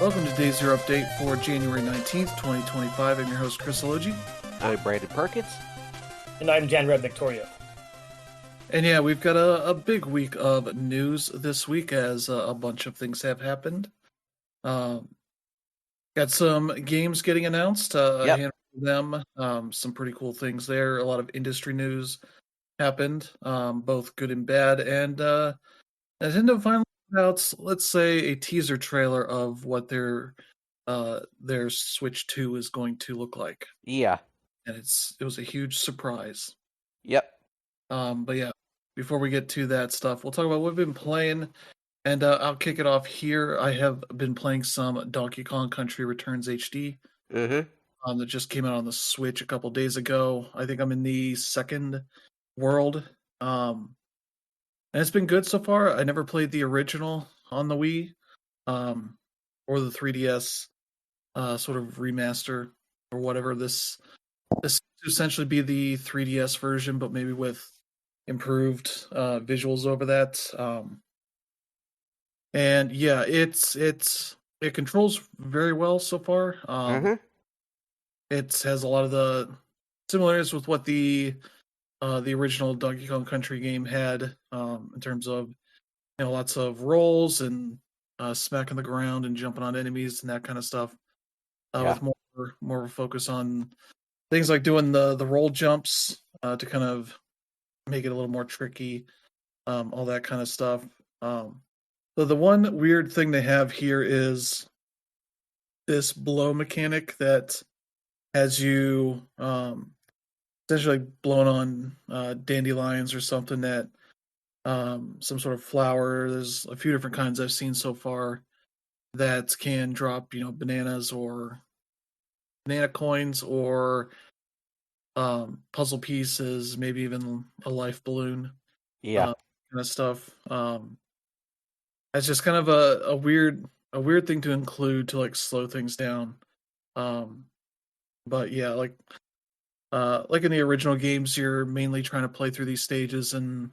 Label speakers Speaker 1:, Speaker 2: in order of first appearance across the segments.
Speaker 1: Welcome to Day Zero Update for January 19th, 2025. I'm your host, Chris Elogi.
Speaker 2: I'm Brandon Perkins.
Speaker 3: And I'm Jan Red Victoria.
Speaker 1: And yeah, we've got a big week of news this week as a bunch of things have happened. Got some games getting announced, a handful of them, some pretty cool things there. A lot of industry news happened, both good and bad. And Nintendo finally put out, let's say, a teaser trailer of what their Switch 2 is going to look like.
Speaker 2: Yeah.
Speaker 1: And it was a huge surprise.
Speaker 2: Yep.
Speaker 1: But yeah, before we get to that stuff, we'll talk about what we've been playing, and I'll kick it off here. I have been playing some Donkey Kong Country Returns HD. That just came out on the Switch a couple days ago. I think I'm in the second world. And it's been good so far. I never played the original on the Wii, or the 3DS sort of remaster or whatever. This essentially be the 3DS version, but maybe with improved visuals over that. And yeah, it controls very well so far. It has a lot of the similarities with what the original Donkey Kong Country game had, in terms of lots of rolls and smacking the ground and jumping on enemies and that kind of stuff. With more of a focus on things like doing the roll jumps to kind of make it a little more tricky, all that kind of stuff. So the one weird thing they have here is this blow mechanic that has you essentially blown on dandelions or something, that some sort of flower. There's a few different kinds I've seen so far that can drop bananas or banana coins or puzzle pieces, maybe even a life balloon. Kind of stuff. It's just kind of a weird thing to include to like slow things down. But yeah, like in the original games, you're mainly trying to play through these stages and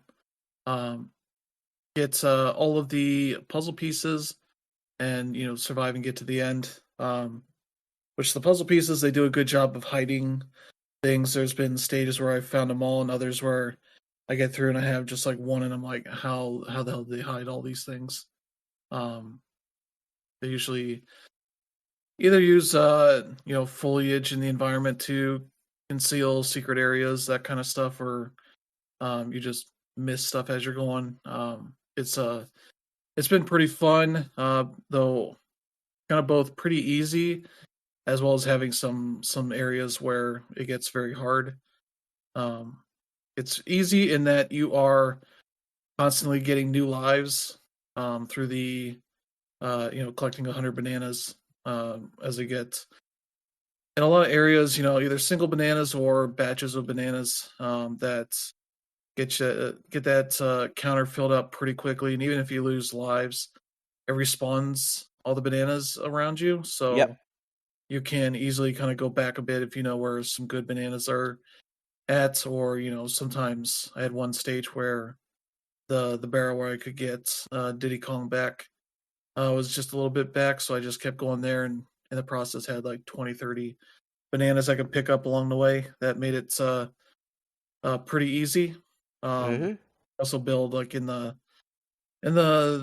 Speaker 1: get all of the puzzle pieces and survive and get to the end. Which the puzzle pieces, they do a good job of hiding things. There's been stages where I've found them all, and others where I get through and I have just like one, and I'm like, how the hell did they hide all these things? They usually either use foliage in the environment to conceal secret areas, that kind of stuff, or you just miss stuff as you're going. It's been pretty fun, though kind of both pretty easy as well as having some areas where it gets very hard. It's easy in that you are constantly getting new lives through the collecting 100 bananas as they get. In a lot of areas, either single bananas or batches of bananas that get that counter filled up pretty quickly, and even if you lose lives, it respawns all the bananas around you. So you can easily kind of go back a bit if you know where some good bananas are at, or sometimes I had one stage where the barrel where I could get Diddy Kong back was just a little bit back, so I just kept going there, and in the process had like 20-30 bananas I could pick up along the way. That made it pretty easy. Also build like in the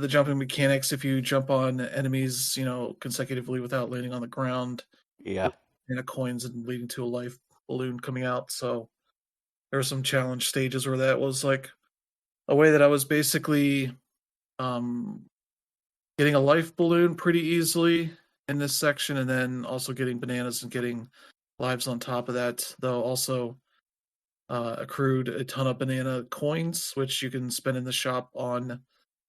Speaker 1: jumping mechanics, if you jump on enemies consecutively without landing on the ground, banana coins and leading to a life balloon coming out. So there were some challenge stages where that was like a way that I was basically getting a life balloon pretty easily in this section, and then also getting bananas and getting lives on top of that, though also accrued a ton of banana coins, which you can spend in the shop on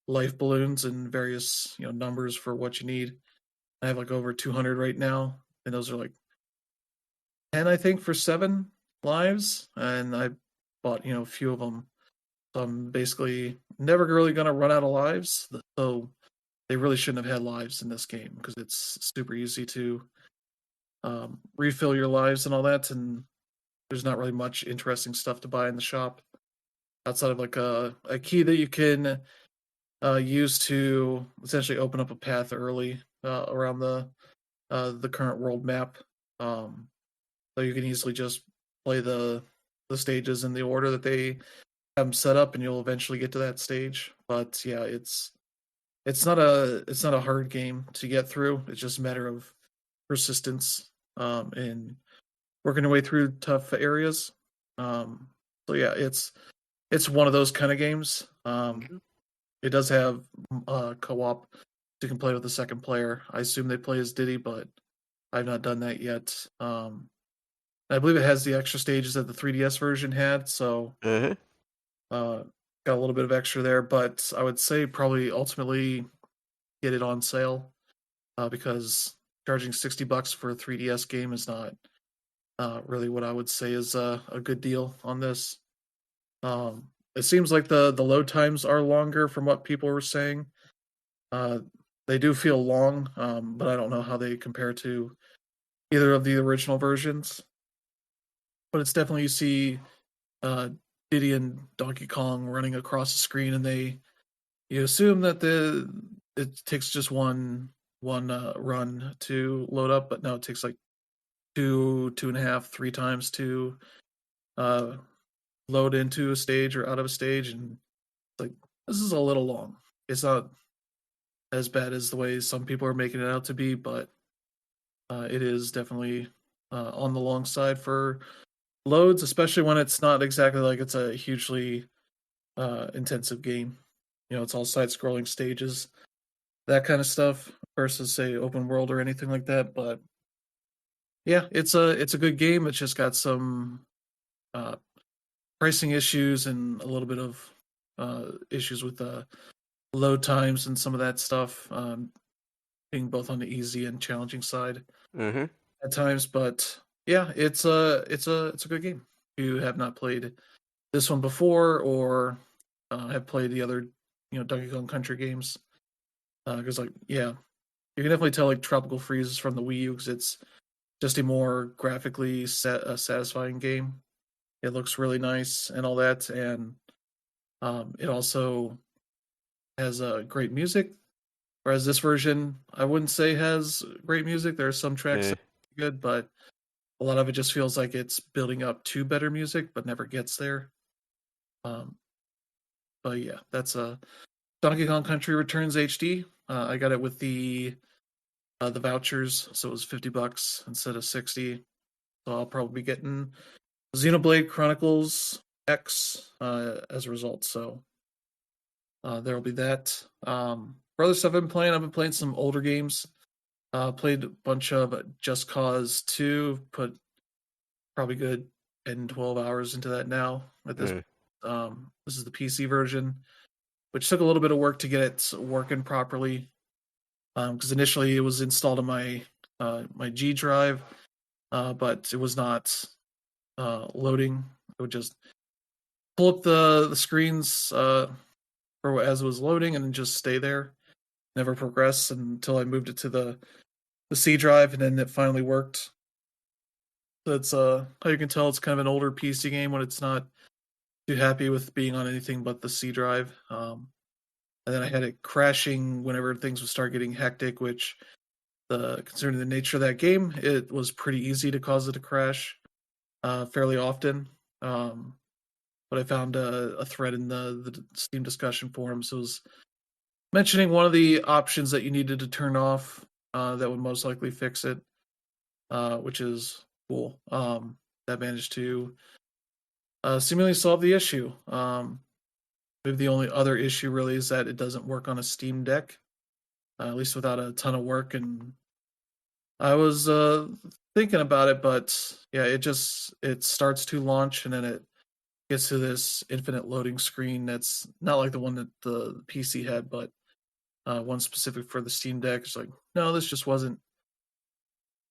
Speaker 1: life balloons and various numbers for what you need. I have like over 200 right now, and those are like 10, I think, for 7 lives, and I bought a few of them. So I'm basically never really gonna run out of lives, so they really shouldn't have had lives in this game, because it's super easy to refill your lives and all that, and there's not really much interesting stuff to buy in the shop outside of like a key that you can use to essentially open up a path early around the current world map. Um, so you can easily just play the stages in the order that they have them set up, and you'll eventually get to that stage. But yeah, it's not a hard game to get through. It's just a matter of persistence and working your way through tough areas. Um, so yeah, it's one of those kind of games. It does have co-op, so you can play with the second player. I assume they play as Diddy, but I've not done that yet. I believe it has the extra stages that the 3DS version had, so
Speaker 2: Uh-huh.
Speaker 1: uh, got a little bit of extra there. But I would say probably ultimately get it on sale because charging $60 for a 3DS game is not really what I would say is a good deal on this. It seems like the load times are longer from what people were saying. Uh, they do feel long, but I don't know how they compare to either of the original versions. But it's definitely you see uh, Diddy and Donkey Kong running across the screen, and you assume that the it takes just one run to load up, but no, it takes like two and a half, three times to uh, load into a stage or out of a stage, and it's like this is a little long. It's not as bad as the way some people are making it out to be, but it is definitely on the long side for loads, especially when it's not exactly like it's a hugely intensive game. You know, it's all side-scrolling stages, that kind of stuff, versus say open world or anything like that. But yeah, it's a good game. It's just got some uh, pricing issues and a little bit of issues with load times and some of that stuff, being both on the easy and challenging side
Speaker 2: Mm-hmm.
Speaker 1: at times. But yeah, it's a good game. If you have not played this one before or have played the other, Donkey Kong Country games, because like yeah, you can definitely tell like Tropical Freeze is from the Wii U because it's just a more graphically satisfying game. It looks really nice and all that, and it also has great music. Whereas this version, I wouldn't say has great music. There are some tracks
Speaker 2: Yeah.
Speaker 1: that are good, but a lot of it just feels like it's building up to better music, but never gets there. Um, but yeah, that's Donkey Kong Country Returns HD. I got it with the vouchers, so it was $50 instead of 60. So I'll probably be getting Xenoblade Chronicles X as a result. So there'll be that. For other stuff I've been playing some older games. Played a bunch of Just Cause 2, put probably good 10, 12 hours into that now at this.
Speaker 2: Mm.
Speaker 1: This is the PC version, which took a little bit of work to get it working properly. Because initially it was installed on my G drive, but it was not loading. It would just pull up the screens for as it was loading and then just stay there, never progress until I moved it to the C drive, and then it finally worked. That's how you can tell it's kind of an older PC game when it's not too happy with being on anything but the C drive. And then I had it crashing whenever things would start getting hectic, which considering the nature of that game, it was pretty easy to cause it to crash fairly often. Um, but I found a thread in the Steam discussion forums. It was mentioning one of the options that you needed to turn off that would most likely fix it, which is cool. That managed to seemingly solve the issue. Maybe the only other issue really is that it doesn't work on a Steam Deck, at least without a ton of work. And I was thinking about it, but yeah, it starts to launch and then it gets to this infinite loading screen that's not like the one that the PC had, but one specific for the Steam Deck. It's like, no, this just wasn't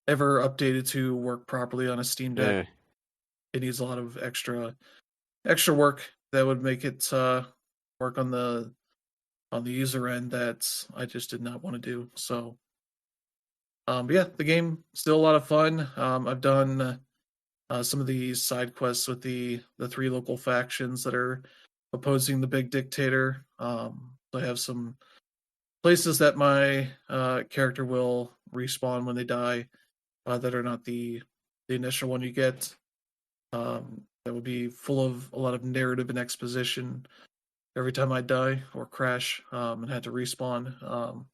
Speaker 1: ever updated to work properly on a Steam Deck.
Speaker 2: Yeah.
Speaker 1: It needs a lot of extra work that would make it work on the user end that I just did not want to do. So, but yeah, the game still a lot of fun. I've done some of the side quests with the three local factions that are opposing the big dictator. I have some places that my character will respawn when they die that are not the initial one you get. That would be full of a lot of narrative and exposition every time I die or crash and had to respawn.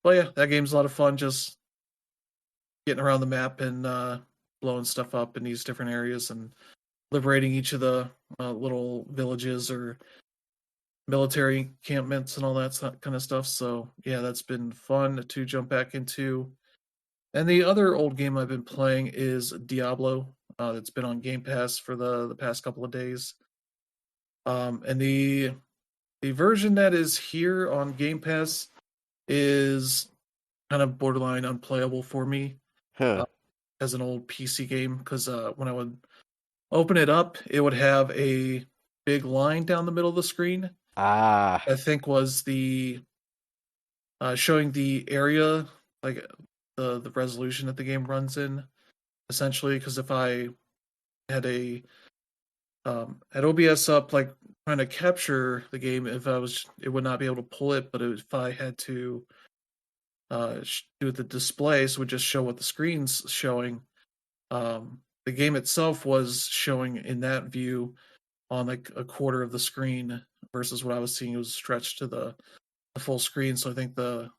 Speaker 1: But yeah, that game's a lot of fun. Just getting around the map and blowing stuff up in these different areas and liberating each of the little villages or military encampments and all that kind of stuff. So yeah, that's been fun to jump back into. And the other old game I've been playing is Diablo. That's been on Game Pass for the past couple of days. And the version that is here on Game Pass is kind of borderline unplayable for me
Speaker 2: Huh.
Speaker 1: uh, as an old PC game because when I would open it up, it would have a big line down the middle of the screen.
Speaker 2: Ah.
Speaker 1: I think was the showing the area, like the resolution that the game runs in, essentially. Because if I had a had OBS up, like trying to capture the game, if I was, it would not be able to pull it. But if I had to do the display, so it would just show what the screen's showing. The game itself was showing in that view on like a quarter of the screen versus what I was seeing. It was stretched to the full screen. So I think the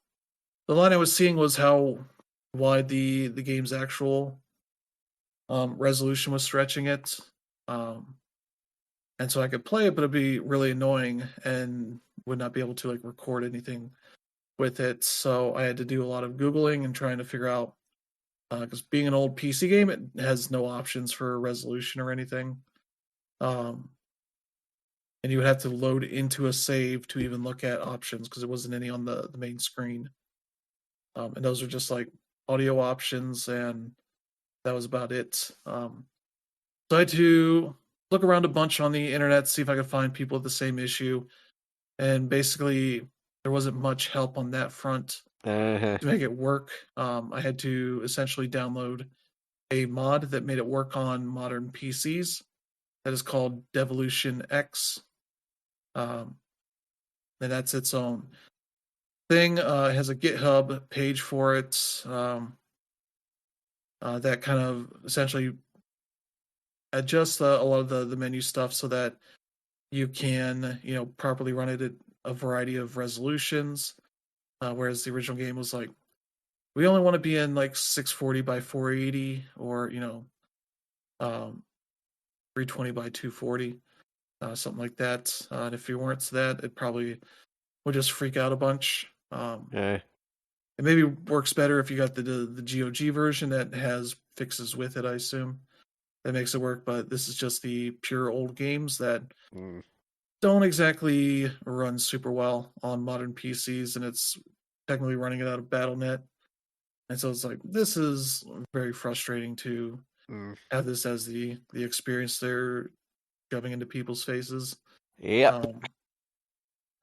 Speaker 1: line I was seeing was how wide the game's actual resolution was stretching it. And so I could play it, but it'd be really annoying and would not be able to like record anything with it. So I had to do a lot of Googling and trying to figure out because being an old PC game, it has no options for resolution or anything. Um, and you would have to load into a save to even look at options because there wasn't any on the main screen. And those are just like audio options, and that was about it. So I had to look around a bunch on the internet, see if I could find people with the same issue, and basically there wasn't much help on that front
Speaker 2: Uh-huh.
Speaker 1: to make it work. I had to essentially download a mod that made it work on modern PCs. That is called Devolution X, and that's its own thing. It has a GitHub page for it that kind of essentially adjusts a lot of the menu stuff so that you can properly run it at a variety of resolutions. Whereas the original game was like, we only want to be in like 640 by 480 or um, 320 by 240, something like that. And if you weren't to that, it probably would just freak out a bunch.
Speaker 2: Uh,
Speaker 1: It maybe works better if you got the GOG version that has fixes with it. I assume that makes it work. But this is just the pure old games that
Speaker 2: mm.
Speaker 1: don't exactly run super well on modern PCs, and it's technically running it out of BattleNet. And so it's like this is very frustrating to
Speaker 2: Mm.
Speaker 1: have this as the experience they're shoving into people's faces.
Speaker 2: Yep.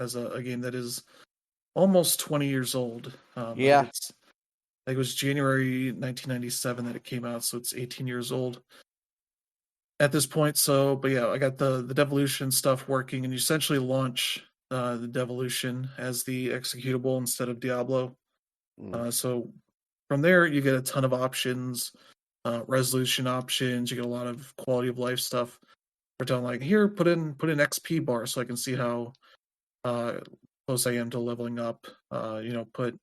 Speaker 1: As a game that is almost 20 years old.
Speaker 2: Yeah.
Speaker 1: I think it was January 1997 that it came out, so it's 18 years old at this point. So, but yeah, I got the devolution stuff working, and you essentially launch the devolution as the executable instead of Diablo. So from there, you get a ton of options, resolution options. You get a lot of quality of life stuff. We're telling like, here, put in XP bar so I can see how close I am to leveling up. Put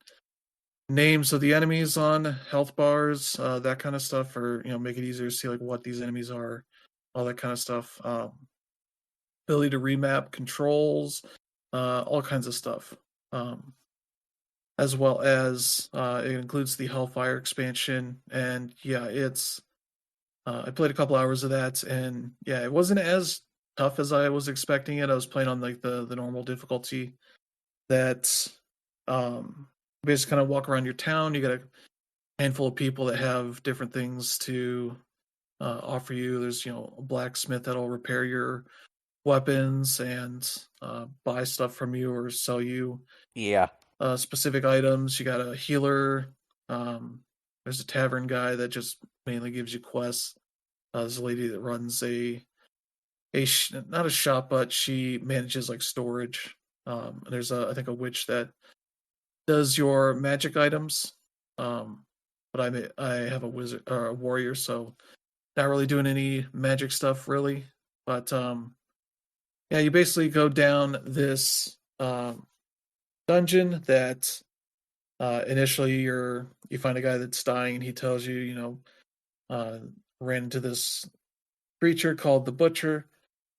Speaker 1: names of the enemies on health bars, that kind of stuff, or make it easier to see like what these enemies are, all that kind of stuff. Ability to remap controls, all kinds of stuff. As well as it includes the Hellfire expansion, and yeah, it's. I played a couple hours of that, and yeah, it wasn't as tough as I was expecting it. I was playing on like the normal difficulty. That basically kind of walk around your town. You got a handful of people that have different things to offer you. There's a blacksmith that'll repair your weapons and buy stuff from you or sell you
Speaker 2: Yeah.
Speaker 1: specific items. You got a healer. There's a tavern guy that just mainly gives you quests. There's a lady that runs not a shop, but she manages like storage There's I think a witch that does your magic items. But I have a wizard or a warrior, so not really doing any magic stuff really. But yeah, you basically go down this dungeon that initially you find a guy that's dying, and he tells you, uh, ran into this creature called the Butcher.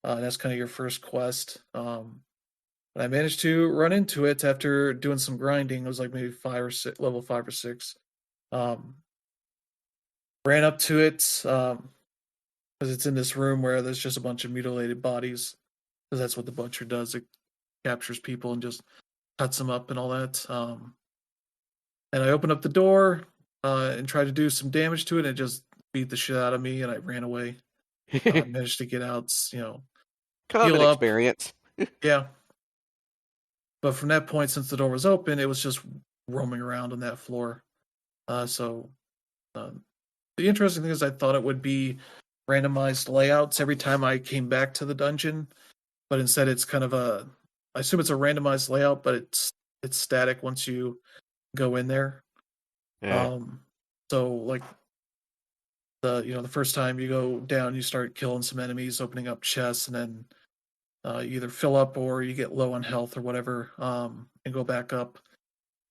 Speaker 1: That's kind of your first quest. I managed to run into it after doing some grinding. It was like maybe level 5 or 6. Um, ran up to it because it's in this room where there's just a bunch of mutilated bodies. Because that's what the Butcher does. It captures people and just cuts them up and all that. And I opened up the door and tried to do some damage to it, and it just beat the shit out of me, and I ran away. Managed to get out,
Speaker 2: Common
Speaker 1: heal up.
Speaker 2: experience.
Speaker 1: Yeah. But from that point, since the door was open, it was just roaming around on that floor. So the interesting thing is I thought it would be randomized layouts every time I came back to the dungeon, but instead it's kind of I assume it's a randomized layout, but it's static once you go in there.
Speaker 2: Yeah.
Speaker 1: So like the first time you go down, you start killing some enemies, opening up chests, and then you either fill up or you get low on health or whatever, and go back up,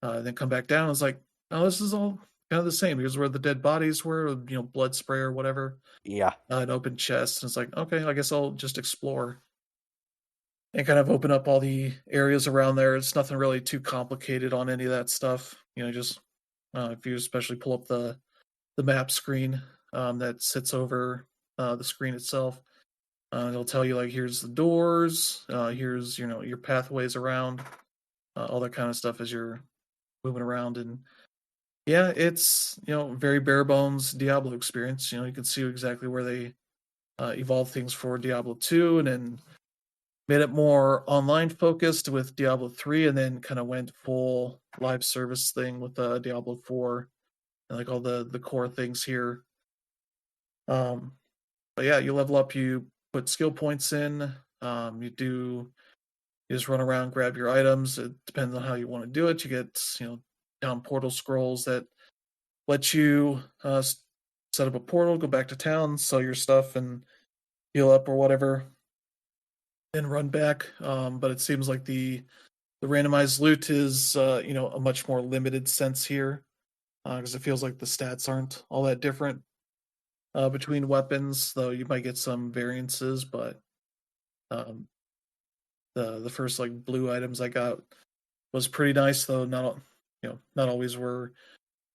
Speaker 1: then come back down. It's like, oh, this is all kind of the same. Here's where the dead bodies were, blood spray or whatever.
Speaker 2: Yeah.
Speaker 1: An open chest, and it's like, okay, I guess I'll just explore and kind of open up all the areas around there. It's nothing really too complicated on any of that stuff. Just if you especially pull up the map screen that sits over the screen itself. It'll tell you like here's the doors, here's your pathways around, all that kind of stuff as you're moving around. And yeah, it's very bare bones Diablo experience. You can see exactly where they evolved things for Diablo 2, and then made it more online focused with Diablo 3, and then kind of went full live service thing with Diablo 4, and like all the core things here. But yeah, you level up, you put skill points in, you just run around, grab your items. It depends on how you want to do it. You get down portal scrolls that let you set up a portal, go back to town, sell your stuff, and heal up or whatever, and run back. But it seems like the randomized loot is a much more limited sense here, because it feels like the stats aren't all that different between weapons, though you might get some variances. But um, the first like blue items I got was pretty nice, though not always were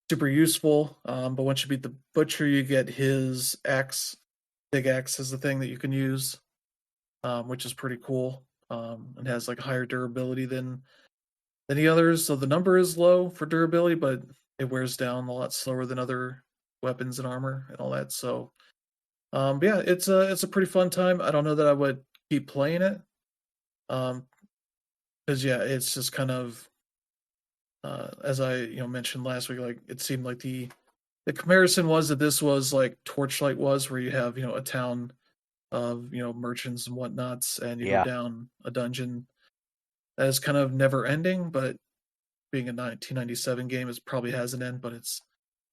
Speaker 1: super useful. But once you beat the Butcher, you get his axe. Big axe is the thing that you can use, which is pretty cool. And has like higher durability than the others. So the number is low for durability, but it wears down a lot slower than other weapons and armor and all that. So yeah, it's a pretty fun time. I don't know that I would keep playing it. Because yeah, it's just kind of as I mentioned last week, like it seemed like the comparison was that this was like Torchlight was, where you have a town of merchants and whatnots, and you go down a dungeon that is kind of never ending. But being a 1997 game, it probably has an end, but it's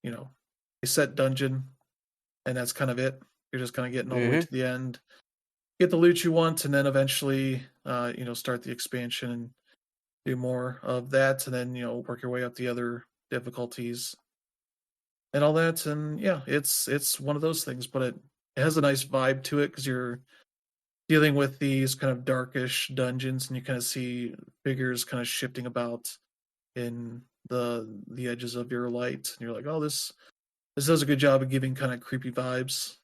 Speaker 1: a set dungeon, and that's kind of it. You're just kind of getting all the way to the end, get the loot you want, and then eventually start the expansion and do more of that, and then work your way up the other difficulties and all that. And yeah, it's one of those things, but it has a nice vibe to it because you're dealing with these kind of darkish dungeons, and you kind of see figures kind of shifting about in the edges of your light, and you're like, oh, this does a good job of giving kind of creepy vibes.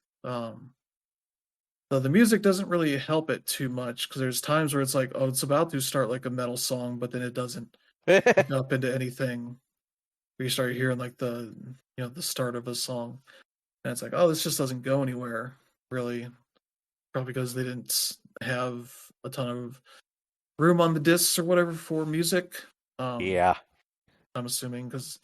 Speaker 1: So the music doesn't really help it too much, because there's times where it's like, oh, it's about to start like a metal song, but then it doesn't pick up into anything. Where you start hearing like the the start of a song, and it's like, oh, this just doesn't go anywhere really. Probably because they didn't have a ton of room on the discs or whatever for music.
Speaker 2: Yeah.
Speaker 1: I'm assuming, because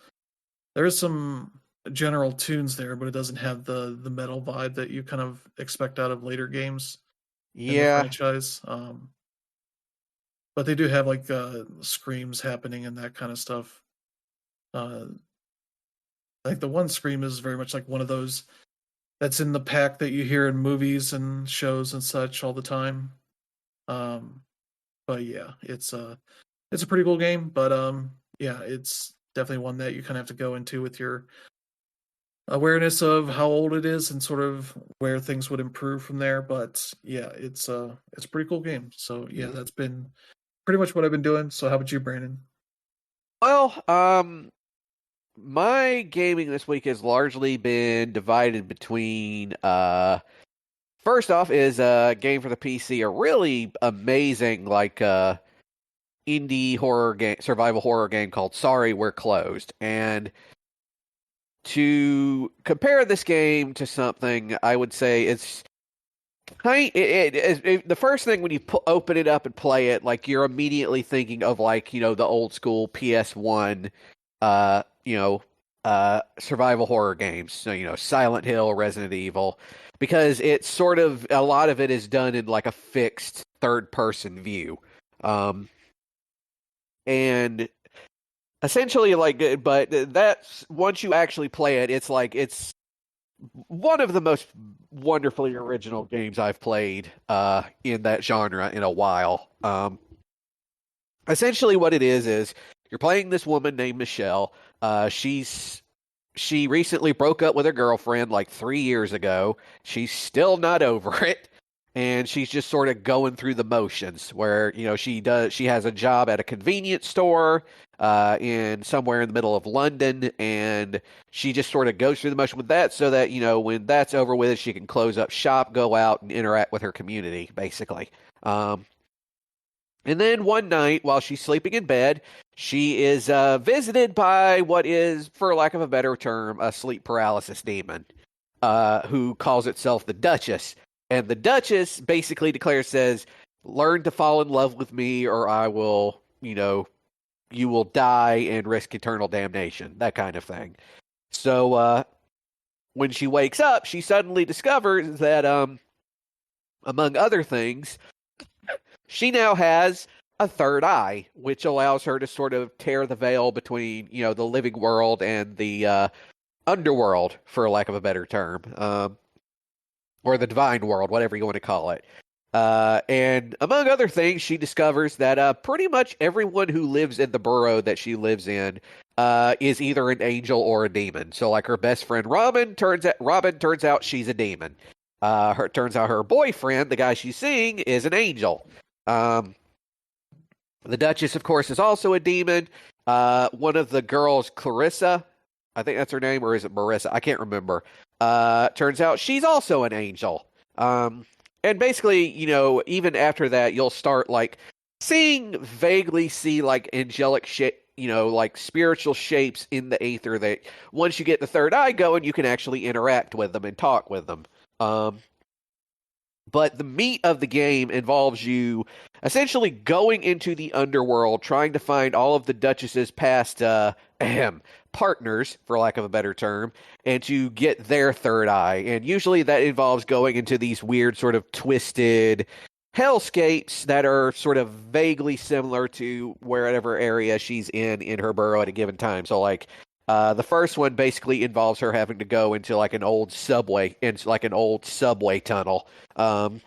Speaker 1: there is some general tunes there, but it doesn't have the metal vibe that you kind of expect out of later games in the
Speaker 2: Yeah.
Speaker 1: franchise. but they do have like screams happening and that kind of stuff. Like the one scream is very much like one of those that's in the pack that you hear in movies and shows and such all the time. Um, but yeah, it's a pretty cool game, but yeah, it's definitely one that you kind of have to go into with your awareness of how old it is and sort of where things would improve from there. But yeah, it's a pretty cool game. So yeah, that's been pretty much what I've been doing. So how about you, Brandon?
Speaker 2: Well, my gaming this week has largely been divided between first off is a game for the PC, a really amazing like indie horror game, survival horror game called Sorry We're Closed. And to compare this game to something, I would say it's the first thing when you open it up and play it, like you're immediately thinking of like the old school PS1, survival horror games. So Silent Hill, Resident Evil, because it's sort of a lot of it is done in like a fixed third person view, and essentially but that's once you actually play it, it's like it's one of the most wonderfully original games I've played in that genre in a while. Essentially what it is you're playing this woman named Michelle. She recently broke up with her girlfriend like 3 years ago. She's still not over it. And she's just sort of going through the motions where, she has a job at a convenience store in somewhere in the middle of London, and she just sort of goes through the motion with that so that, when that's over with, she can close up shop, go out and interact with her community, basically. And then one night, while she's sleeping in bed, she is visited by what is, for lack of a better term, a sleep paralysis demon, who calls itself the Duchess. And the Duchess basically says, learn to fall in love with me or I will, you will die and risk eternal damnation, that kind of thing. So when she wakes up, she suddenly discovers that, among other things, she now has a third eye, which allows her to sort of tear the veil between, the living world and the underworld, for lack of a better term. Or the divine world, whatever you want to call it. And among other things, she discovers that pretty much everyone who lives in the borough that she lives in is either an angel or a demon. So, like her best friend Robin turns out she's a demon. Turns out her boyfriend, the guy she's seeing, is an angel. The Duchess, of course, is also a demon. One of the girls, Clarissa, I think that's her name, or is it Marissa? I can't remember. Turns out she's also an angel. And basically, even after that, you'll start like vaguely see like angelic shit, like spiritual shapes in the aether that once you get the third eye going, you can actually interact with them and talk with them. But the meat of the game involves you essentially going into the underworld, trying to find all of the Duchess's past partners, for lack of a better term, and to get their third eye. And usually that involves going into these weird sort of twisted hellscapes that are sort of vaguely similar to wherever area she's in her borough at a given time. So like the first one basically involves her having to go into like an old subway tunnel. And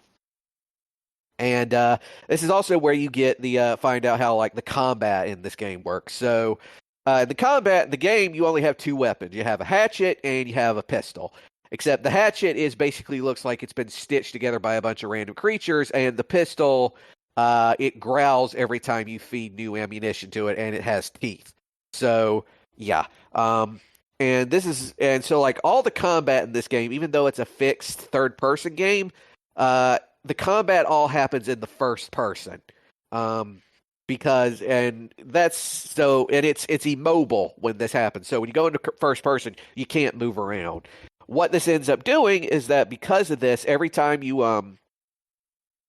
Speaker 2: this is also where you get the find out how like the combat in this game works. So the combat in the game, you only have two weapons. You have a hatchet and you have a pistol. Except the hatchet basically looks like it's been stitched together by a bunch of random creatures, and the pistol, it growls every time you feed new ammunition to it, and it has teeth. So yeah. And so like all the combat in this game, even though it's a fixed third person game, the combat all happens in the first person. And it's immobile when this happens. So when you go into first person, you can't move around. What this ends up doing is that because of this, every time you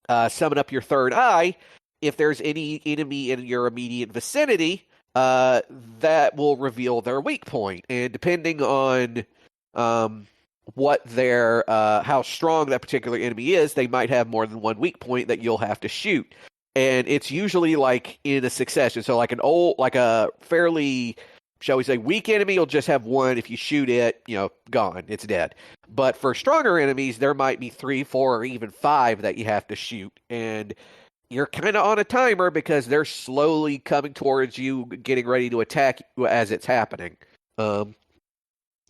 Speaker 2: summon up your third eye, if there's any enemy in your immediate vicinity, that will reveal their weak point. And depending on what how strong that particular enemy is, they might have more than one weak point that you'll have to shoot. and it's usually like in a succession. So like a fairly, shall we say, weak enemy will just have one. If you shoot it, gone, it's dead. But for stronger enemies, there might be 3, 4, or even 5 that you have to shoot, and you're kind of on a timer because they're slowly coming towards you, getting ready to attack you as it's happening. Um,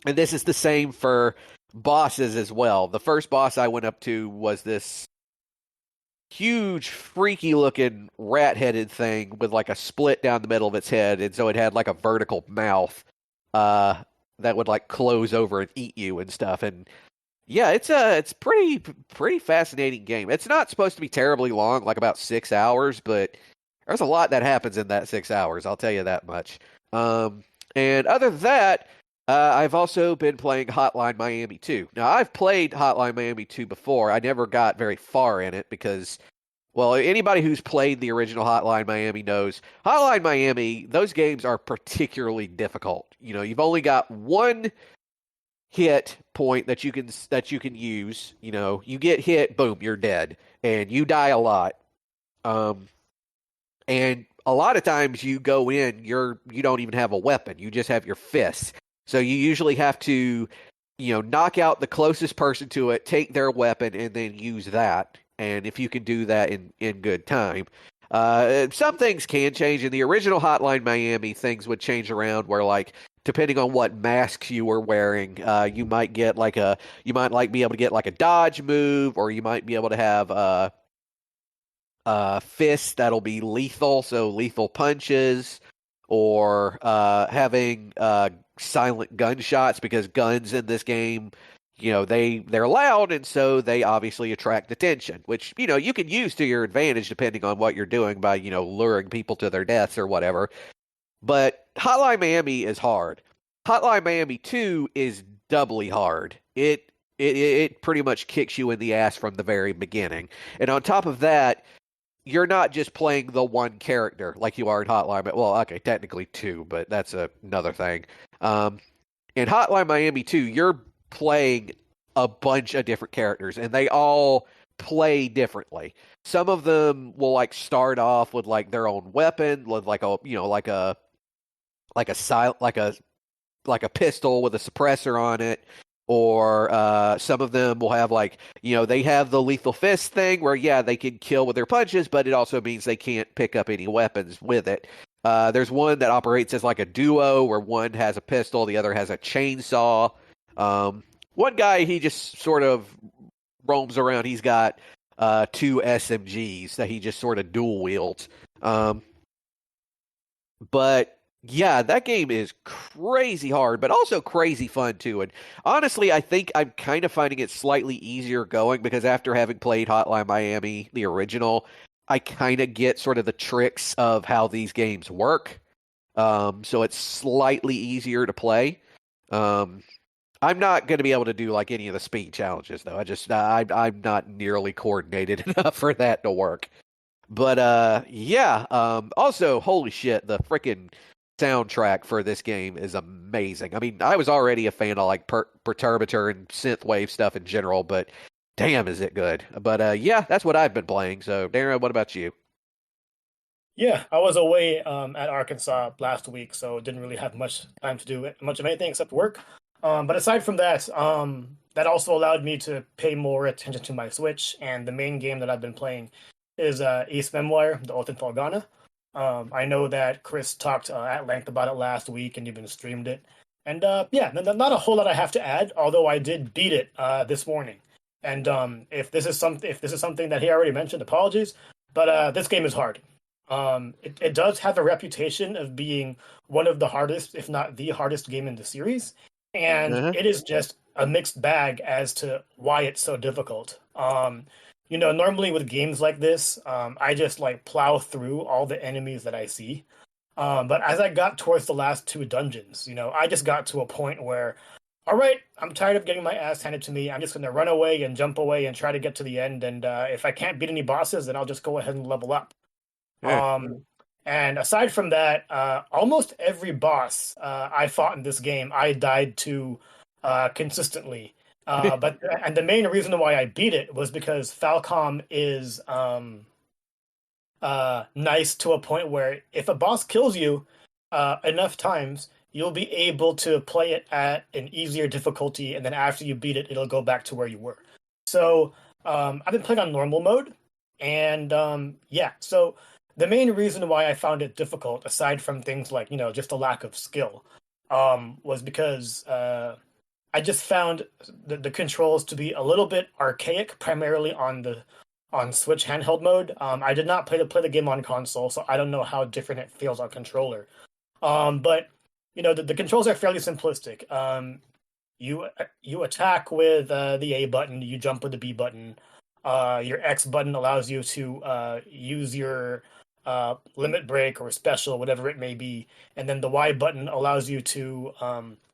Speaker 2: and this is the same for bosses as well. The first boss I went up to was this huge, freaky looking rat headed thing with like a split down the middle of its head, and so it had like a vertical mouth that would like close over and eat you and stuff. And yeah, it's pretty fascinating game. It's not supposed to be terribly long, like about 6 hours, but there's a lot that happens in that 6 hours. I'll tell you that much. And other than that, I've also been playing Hotline Miami 2. Now, I've played Hotline Miami 2 before. I never got very far in it because, well, anybody who's played the original Hotline Miami knows Hotline Miami, those games are particularly difficult. You've only got one hit point that you can use. You get hit, boom, you're dead, and you die a lot. And a lot of times you go in, you don't even have a weapon. You just have your fists. So you usually have to, knock out the closest person to it, take their weapon, and then use that. And if you can do that in good time. Some things can change. In the original Hotline Miami, things would change around where, like, depending on what masks you were wearing, you might be able to get like a dodge move, or you might be able to have fists that'll be lethal, so lethal punches, or having silent gunshots, because guns in this game, they're loud, and so they obviously attract attention, which you can use to your advantage depending on what you're doing by luring people to their deaths or whatever. But Hotline Miami is hard. Hotline Miami 2 is doubly hard. It pretty much kicks you in the ass from the very beginning, and on top of that, you're not just playing the one character like you are in Hotline. Well, okay, technically 2, but that's another thing. In Hotline Miami 2, you're playing a bunch of different characters, and they all play differently. Some of them will like start off with like their own weapon, with like a pistol with a suppressor on it. Or some of them will have they have the lethal fist thing where, yeah, they can kill with their punches, but it also means they can't pick up any weapons with it. There's one that operates as like a duo where one has a pistol, the other has a chainsaw. One guy, he just sort of roams around. He's got 2 SMGs that he just sort of dual wields. But yeah, that game is crazy hard, but also crazy fun too. And honestly, I think I'm kind of finding it slightly easier going because after having played Hotline Miami, the original, I kind of get sort of the tricks of how these games work. So it's slightly easier to play. I'm not going to be able to do like any of the speed challenges though. I'm not nearly coordinated enough for that to work. But yeah. Also, holy shit, the freaking soundtrack for this game is amazing. I mean, I was already a fan of like Perturbator and synthwave stuff in general, but damn, is it good. But yeah, that's what I've been playing. So, Darren, what about you?
Speaker 3: Yeah, I was away at Arkansas last week, so didn't really have much time to do much of anything except work. But aside from that, that also allowed me to pay more attention to my Switch, and the main game that I've been playing is Ace Memoir, The Oath in Felghana. I know that Chris talked at length about it last week, and even streamed it. And yeah, not a whole lot I have to add. Although I did beat it this morning. And if this is something that he already mentioned, apologies. But this game is hard. It does have a reputation of being one of the hardest, if not the hardest game in the series, and it is just a mixed bag as to why it's so difficult. Normally with games like this, I just like plow through all the enemies that I see. But as I got towards the last 2 dungeons, I just got to a point where, all right, I'm tired of getting my ass handed to me. I'm just going to run away and jump away and try to get to the end. And if I can't beat any bosses, then I'll just go ahead and level up.
Speaker 2: Yeah.
Speaker 3: And aside from that, almost every boss I fought in this game, I died to consistently. And the main reason why I beat it was because Falcom is nice to a point where if a boss kills you enough times, you'll be able to play it at an easier difficulty, and then after you beat it, it'll go back to where you were. So I've been playing on normal mode, and yeah, so the main reason why I found it difficult, aside from things like, just a lack of skill, was because I just found the controls to be a little bit archaic, primarily on Switch handheld mode. I did not play the game on console, so I don't know how different it feels on controller. But the controls are fairly simplistic. You attack with the A button, you jump with the B button. Your X button allows you to use your limit break or special, whatever it may be, and then the Y button allows you to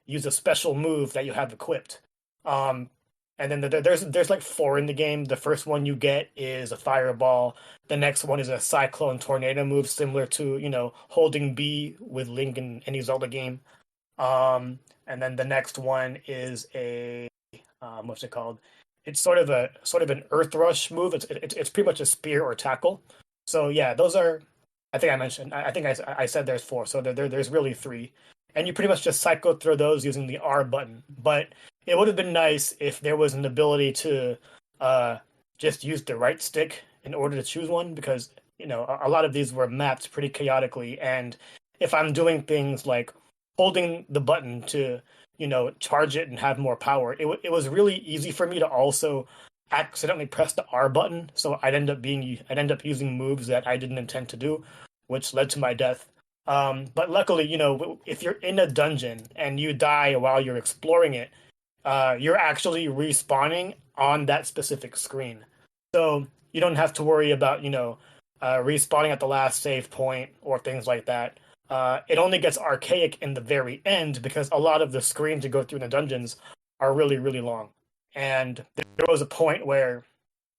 Speaker 3: use a special move that you have equipped. Um, and then there's like four in the game. The first one you get is a fireball. The next one is a cyclone tornado move, similar to holding B with Link in any Zelda game. And then the next one is a what's it called? It's sort of an Earth Rush move. It's pretty much a spear or tackle. So yeah, those are. I think I mentioned. I think I said there's four. So there's really three, and you pretty much just cycle through those using the R button. But it would have been nice if there was an ability to uh just use the right stick in order to choose one, because a lot of these were mapped pretty chaotically, and if I'm doing things like holding the button to charge it and have more power, it was really easy for me to also accidentally press the R button, so I'd end up using moves that I didn't intend to do, which led to my death. But luckily, if you're in a dungeon and you die while you're exploring it, you're actually respawning on that specific screen. So you don't have to worry about, respawning at the last save point or things like that. It only gets archaic in the very end because a lot of the screens to go through in the dungeons are really, really long. And there was a point where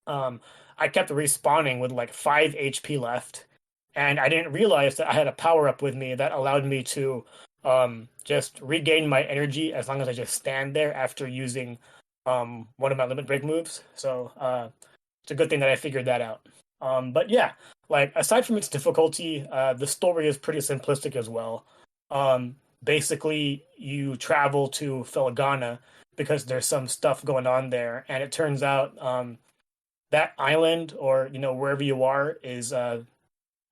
Speaker 3: um, I kept respawning with like 5 HP left, and I didn't realize that I had a power up with me that allowed me to just regain my energy as long as I just stand there after using one of my limit break moves. So it's a good thing that I figured that out. But yeah, like aside from its difficulty, the story is pretty simplistic as well. Basically, you travel to Felagana because there's some stuff going on there, and it turns out that island, or wherever you are, is where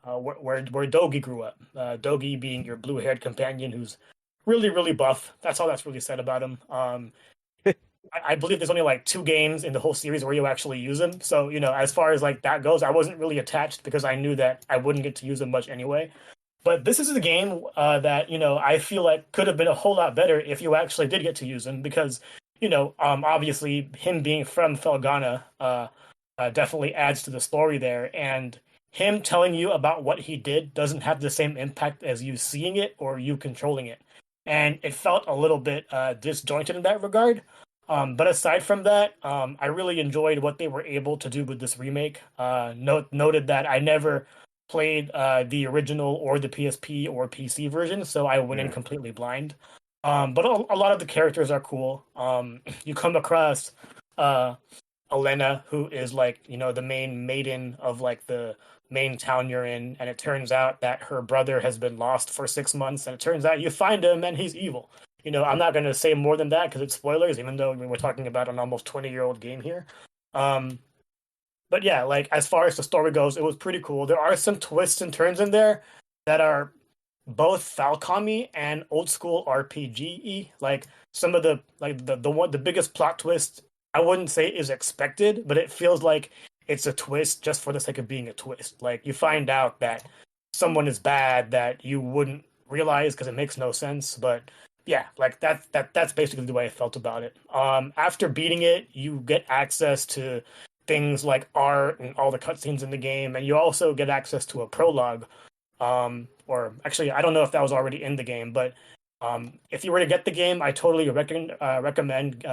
Speaker 3: Dogi grew up. Dogi being your blue-haired companion, who's really, really buff. That's all that's really said about him. I believe there's only like 2 games in the whole series where you actually use him. So, as far as like that goes, I wasn't really attached because I knew that I wouldn't get to use him much anyway. But this is a game that, I feel like could have been a whole lot better if you actually did get to use him, because, obviously him being from Felgana definitely adds to the story there. And him telling you about what he did doesn't have the same impact as you seeing it or you controlling it. And it felt a little bit disjointed in that regard. But aside from that, I really enjoyed what they were able to do with this remake. Noted that I never played the original or the PSP or PC version, so I went in completely blind. But a lot of the characters are cool. You come across Elena, who is like, the main maiden of like the main town you're in, and it turns out that her brother has been lost for 6 months, and it turns out you find him and he's evil. I'm not going to say more than that because it's spoilers, even though we're talking about an almost 20-year-old game here. Um, but yeah, like as far as the story goes, it was pretty cool. There are some twists and turns in there that are both Falcom and old school RPG. Like some of the biggest plot twist, I wouldn't say is expected, but it feels like it's a twist just for the sake of being a twist. Like you find out that someone is bad that you wouldn't realize because it makes no sense, but yeah, like that's basically the way I felt about it. After beating it, you get access to things like art and all the cutscenes in the game, and you also get access to a prologue. Or actually, I don't know if that was already in the game, but if you were to get the game, I totally recommend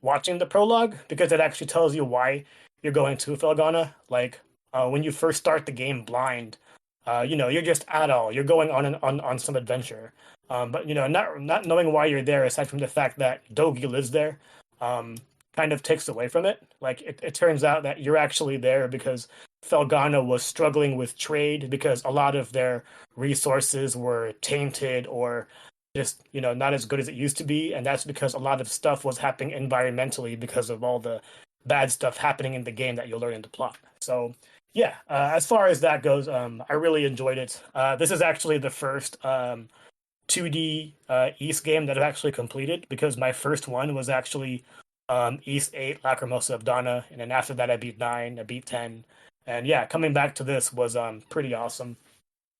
Speaker 3: watching the prologue because it actually tells you why you're going to Felgana. Like when you first start the game blind, you're just Adol. You're going on some adventure. But not knowing why you're there, aside from the fact that Dogi lives there, kind of takes away from it. Like it turns out that you're actually there because Felghana was struggling with trade because a lot of their resources were tainted or just, not as good as it used to be. And that's because a lot of stuff was happening environmentally because of all the bad stuff happening in the game that you'll learn in the plot. So, yeah, as far as that goes, I really enjoyed it. This is actually the first 2D East game that I've actually completed because my first one was actually East 8, Lacrimosa of Donna. And then after that, I beat 9, I beat 10. And yeah, coming back to this was pretty awesome.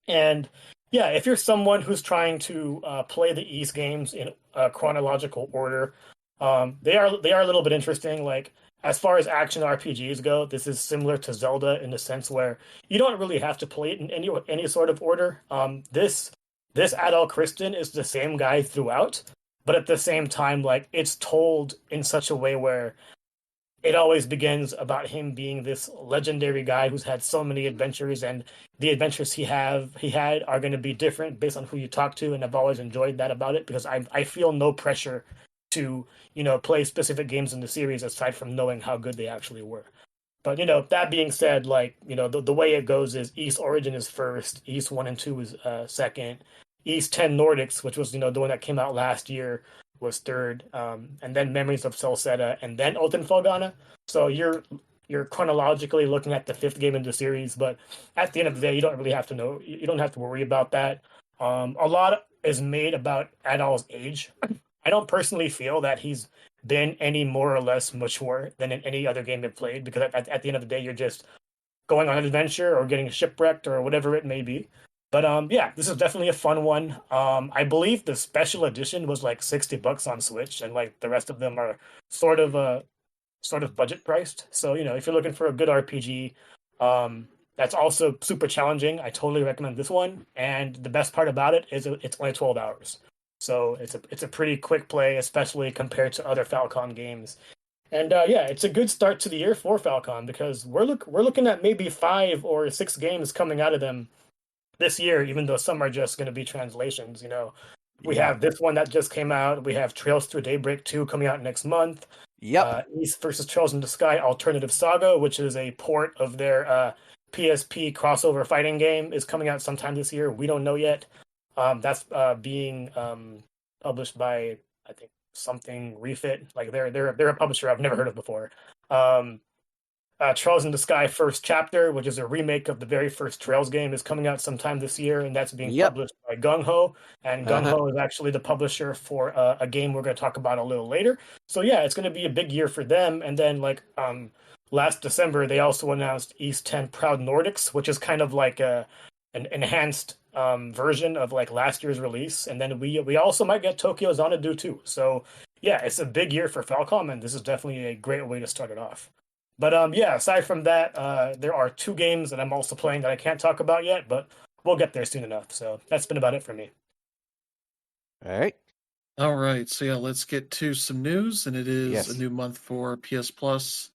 Speaker 3: And yeah, if you're someone who's trying to play the East games in chronological order, they are a little bit interesting. Like as far as action RPGs go, this is similar to Zelda in the sense where you don't really have to play it in any sort of order. This Adol Kristen is the same guy throughout, but at the same time, like it's told in such a way where it always begins about him being this legendary guy who's had so many adventures, and the adventures he had are going to be different based on who you talk to. And I've always enjoyed that about it because I feel no pressure to play specific games in the series aside from knowing how good they actually were. But that being said, like the way it goes is East Origin is first, East 1 and 2 is second, East 10 Nordics, which was the one that came out last year, was third, and then Memories of Celceta, and then Oath and Felghana. So you're chronologically looking at the fifth game in the series, but at the end of the day, you don't really have to know. You don't have to worry about that. A lot is made about Adol's age. I don't personally feel that he's been any more or less mature than in any other game I've played because at the end of the day, you're just going on an adventure or getting shipwrecked or whatever it may be. But yeah, this is definitely a fun one. I believe the special edition was like $60 on Switch, and like the rest of them are sort of budget priced. So if you're looking for a good RPG, that's also super challenging, I totally recommend this one. And the best part about it is it's only 12 hours, so it's a pretty quick play, especially compared to other Falcon games. And yeah, it's a good start to the year for Falcon because we're looking at maybe 5 or 6 games coming out of them this year, even though some are just going to be translations. We
Speaker 2: Yeah.
Speaker 3: have this one that just came out. We have Trails Through Daybreak 2 coming out next month.
Speaker 2: Yep.
Speaker 3: East versus Trails in the Sky Alternative Saga, which is a port of their PSP crossover fighting game, is coming out sometime this year. We don't know yet. That's being published by, I think, something Refit. Like they're a publisher I've never heard of before. Trails in the Sky First Chapter, which is a remake of the very first Trails game, is coming out sometime this year, and that's being
Speaker 2: Yep.
Speaker 3: published by Gung Ho. And Gung
Speaker 2: Uh-huh.
Speaker 3: Ho is actually the publisher for a game we're going to talk about a little later. So yeah, it's going to be a big year for them. And then like last December, they also announced East 10 Proud Nordics, which is kind of like an enhanced version of like last year's release. And then we also might get Tokyo Xanadu too. So yeah, it's a big year for Falcom, and this is definitely a great way to start it off. But yeah, aside from that, there are 2 games that I'm also playing that I can't talk about yet, but we'll get there soon enough. So that's been about it for me.
Speaker 2: All right.
Speaker 1: All right, so yeah, let's get to some news, and it is a
Speaker 2: Yes.
Speaker 1: new month for PS Plus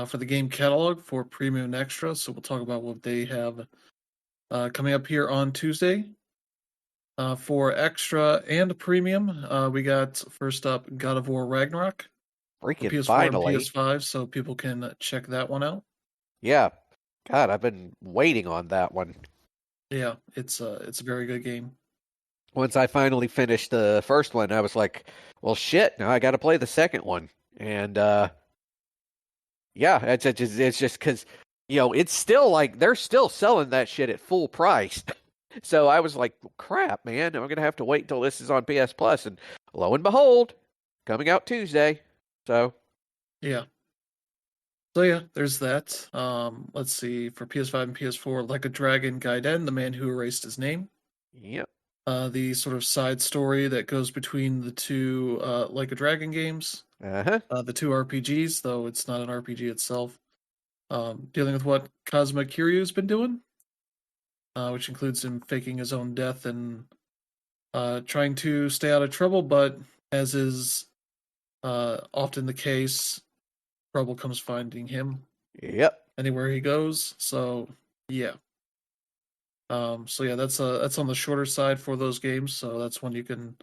Speaker 1: for the game catalog for Premium and Extra. So we'll talk about what they have coming up here on Tuesday. For Extra and Premium, we got first up God of War Ragnarok for
Speaker 2: Freaking
Speaker 1: PS4 and
Speaker 2: finally.
Speaker 1: PS5, so people can check that one out.
Speaker 2: Yeah. God, I've been waiting on that one.
Speaker 1: Yeah, it's a very good game.
Speaker 2: Once I finally finished the first one, I was like, well, shit, now I got to play the second one. And yeah, it's just because, it's still like they're still selling that shit at full price. So I was like, crap, man, I'm going to have to wait until this is on PS Plus. And lo and behold, coming out Tuesday. So,
Speaker 1: Yeah. So yeah, there's that. Let's see, for PS5 and PS4, Like a Dragon Gaiden, The Man Who Erased His Name.
Speaker 2: yep.
Speaker 1: The sort of side story that goes between the two Like a Dragon games,
Speaker 2: Uh-huh.
Speaker 1: the two RPGs, though it's not an RPG itself. Dealing with what Kazuma Kiryu's been doing, which includes him faking his own death and trying to stay out of trouble, but as is often the case, trouble comes finding him
Speaker 2: Yep.
Speaker 1: anywhere he goes. So yeah. So yeah, that's on the shorter side for those games. So that's one you can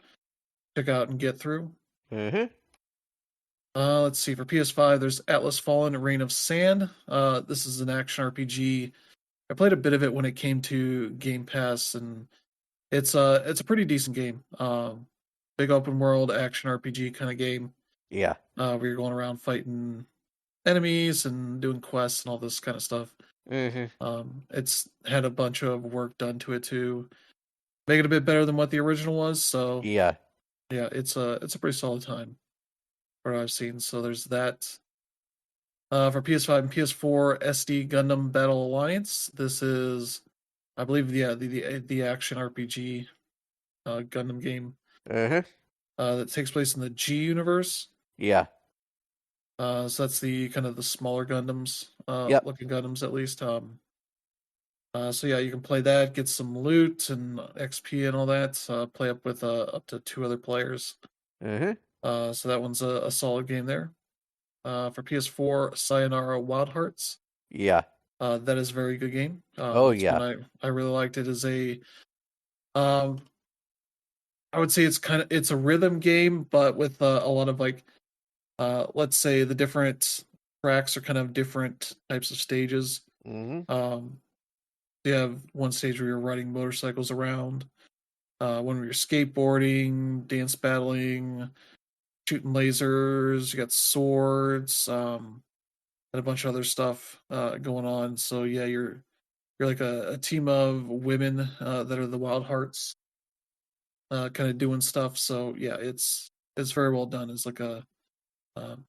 Speaker 1: check out and get through.
Speaker 2: Uh-huh.
Speaker 1: Let's see. For PS5, there's Atlas Fallen: Reign of Sand. This is an action RPG. I played a bit of it when it came to Game Pass, and it's a pretty decent game. Big open world action RPG kind of game.
Speaker 2: Yeah.
Speaker 1: Where you're going around fighting enemies and doing quests and all this kind of stuff.
Speaker 2: Hmm.
Speaker 1: It's had a bunch of work done to it to make it a bit better than what the original was. So
Speaker 2: Yeah.
Speaker 1: yeah, it's a pretty solid time for what I've seen. So there's that. For PS5 and PS4, SD Gundam Battle Alliance. This is, I believe, yeah, the action RPG Gundam game
Speaker 2: Uh-huh.
Speaker 1: that takes place in the G universe.
Speaker 2: Yeah.
Speaker 1: So that's the kind of the smaller Gundams,
Speaker 2: Yep.
Speaker 1: looking Gundams at least. So yeah, you can play that, get some loot and XP and all that. Play up with up to 2 other players.
Speaker 2: Uh-huh.
Speaker 1: So that one's a solid game there. For PS4, Sayonara Wild Hearts.
Speaker 2: Yeah.
Speaker 1: That is a very good game.
Speaker 2: Oh
Speaker 1: That's one
Speaker 2: yeah.
Speaker 1: I really liked. It is um, I would say it's a rhythm game, but with a lot of like, let's say the different tracks are kind of different types of stages.
Speaker 2: Hmm.
Speaker 1: Um, you have one stage where you're riding motorcycles around, one where you're skateboarding, dance battling, shooting lasers. You got swords, and a bunch of other stuff going on. So yeah, you're like a team of women that are the Wild Hearts, kind of doing stuff. So yeah, it's very well done. It's um,